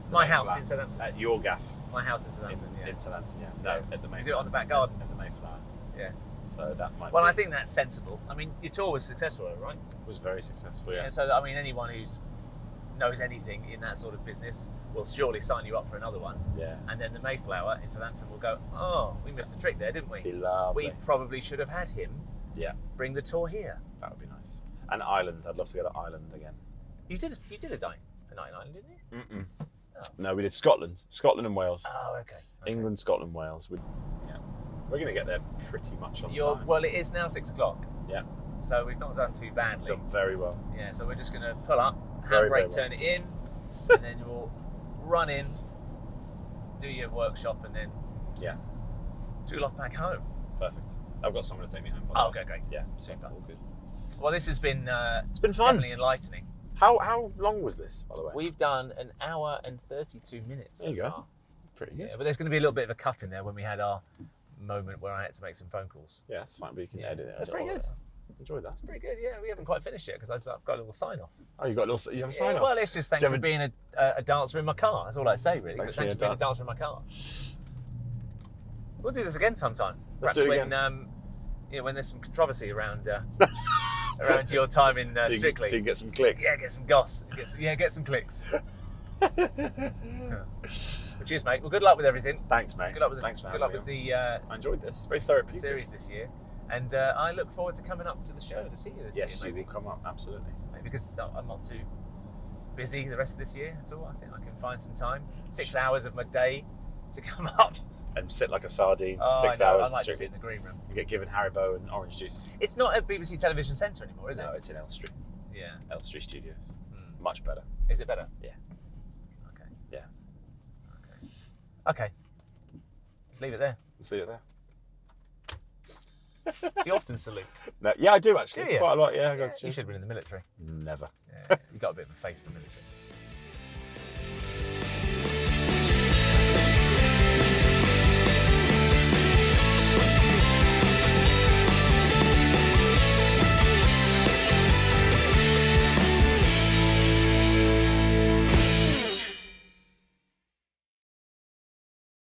My the house Mayflower. in Southampton. At your gaff My house in Southampton, yeah. in Southampton, yeah. No, at the Mayflower. You do it on the back garden. At the Mayflower. Yeah. So that might Well, be, I think that's sensible. I mean, your tour was successful, right? was very successful, yeah. So, I mean, anyone who's knows anything in that sort of business will surely sign you up for another one. Yeah. And then the Mayflower in Southampton will go, oh, we missed a trick there, didn't we? Be lovely. We probably should have had him Yeah, bring the tour here. that would be nice. And Ireland, I'd love to go to Ireland again. You did a night in Ireland, didn't you? Mm-mm. Oh. No, we did Scotland and Wales. Oh, okay. England, Scotland, Wales. Yeah, we're going to get there pretty much on time. Well, it is now 6 o'clock. Yeah. So we've not done too badly. Done very well. Yeah, so we're just going to pull up, Very, handbrake, very turn it in, and then you'll run in, do your workshop, and then Yeah, tool off back home. perfect. I've got someone to take me home. Oh, okay, great. Yeah, Super. all good. Well, this has been It's been fun. definitely enlightening. How long was this, by the way? We've done an hour and 32 minutes There so you go. far. Pretty good. Yeah, but there's going to be a little bit of a cut in there when we had our moment where I had to make some phone calls. Yeah, it's fine, but you can Yeah. edit it. That's pretty good. Enjoy that. Pretty good, yeah. We haven't quite finished yet because I've got a little sign off. Oh, you got a little. You have a sign off. Well, it's just thanks Do you for have being a dancer in my car. That's all I say, really. Thanks Thanks for for being being a a dancer in my car. We'll do this again sometime. Let's Perhaps do it when, again. when there's some controvery around around your time in so Strictly. you can get some clicks. Yeah, get some goss. Get some clicks. Well, cheers, mate. Well, good luck with everything. Thanks, mate. Good luck with Thanks for good having luck me with on. the I enjoyed this. Very therapeutic. series this year, and I look forward to coming up to the show to see you this Yes, year. you will come up. Absolutely. Maybe because I'm not too busy the rest of this year at all. I think I can find some time, 6 hours of my day, to come up. And sit like a sardine Oh, for 6 I know. hours. I like to and sit in the green room. You get given Haribo and orange juice. It's not at BBC Television Centre anymore, is No, it? it's in Elstree. Yeah. Elstree Studios. Mm. Much better. Is it better? Yeah. Okay. Yeah. Okay. Okay. Let's leave it there. Let's leave it there. Do you often salute? No, yeah, I do actually. Do you? Quite a lot. Yeah, I Yeah, got you should have been in the military. Never. Yeah, you got a bit of a face for military.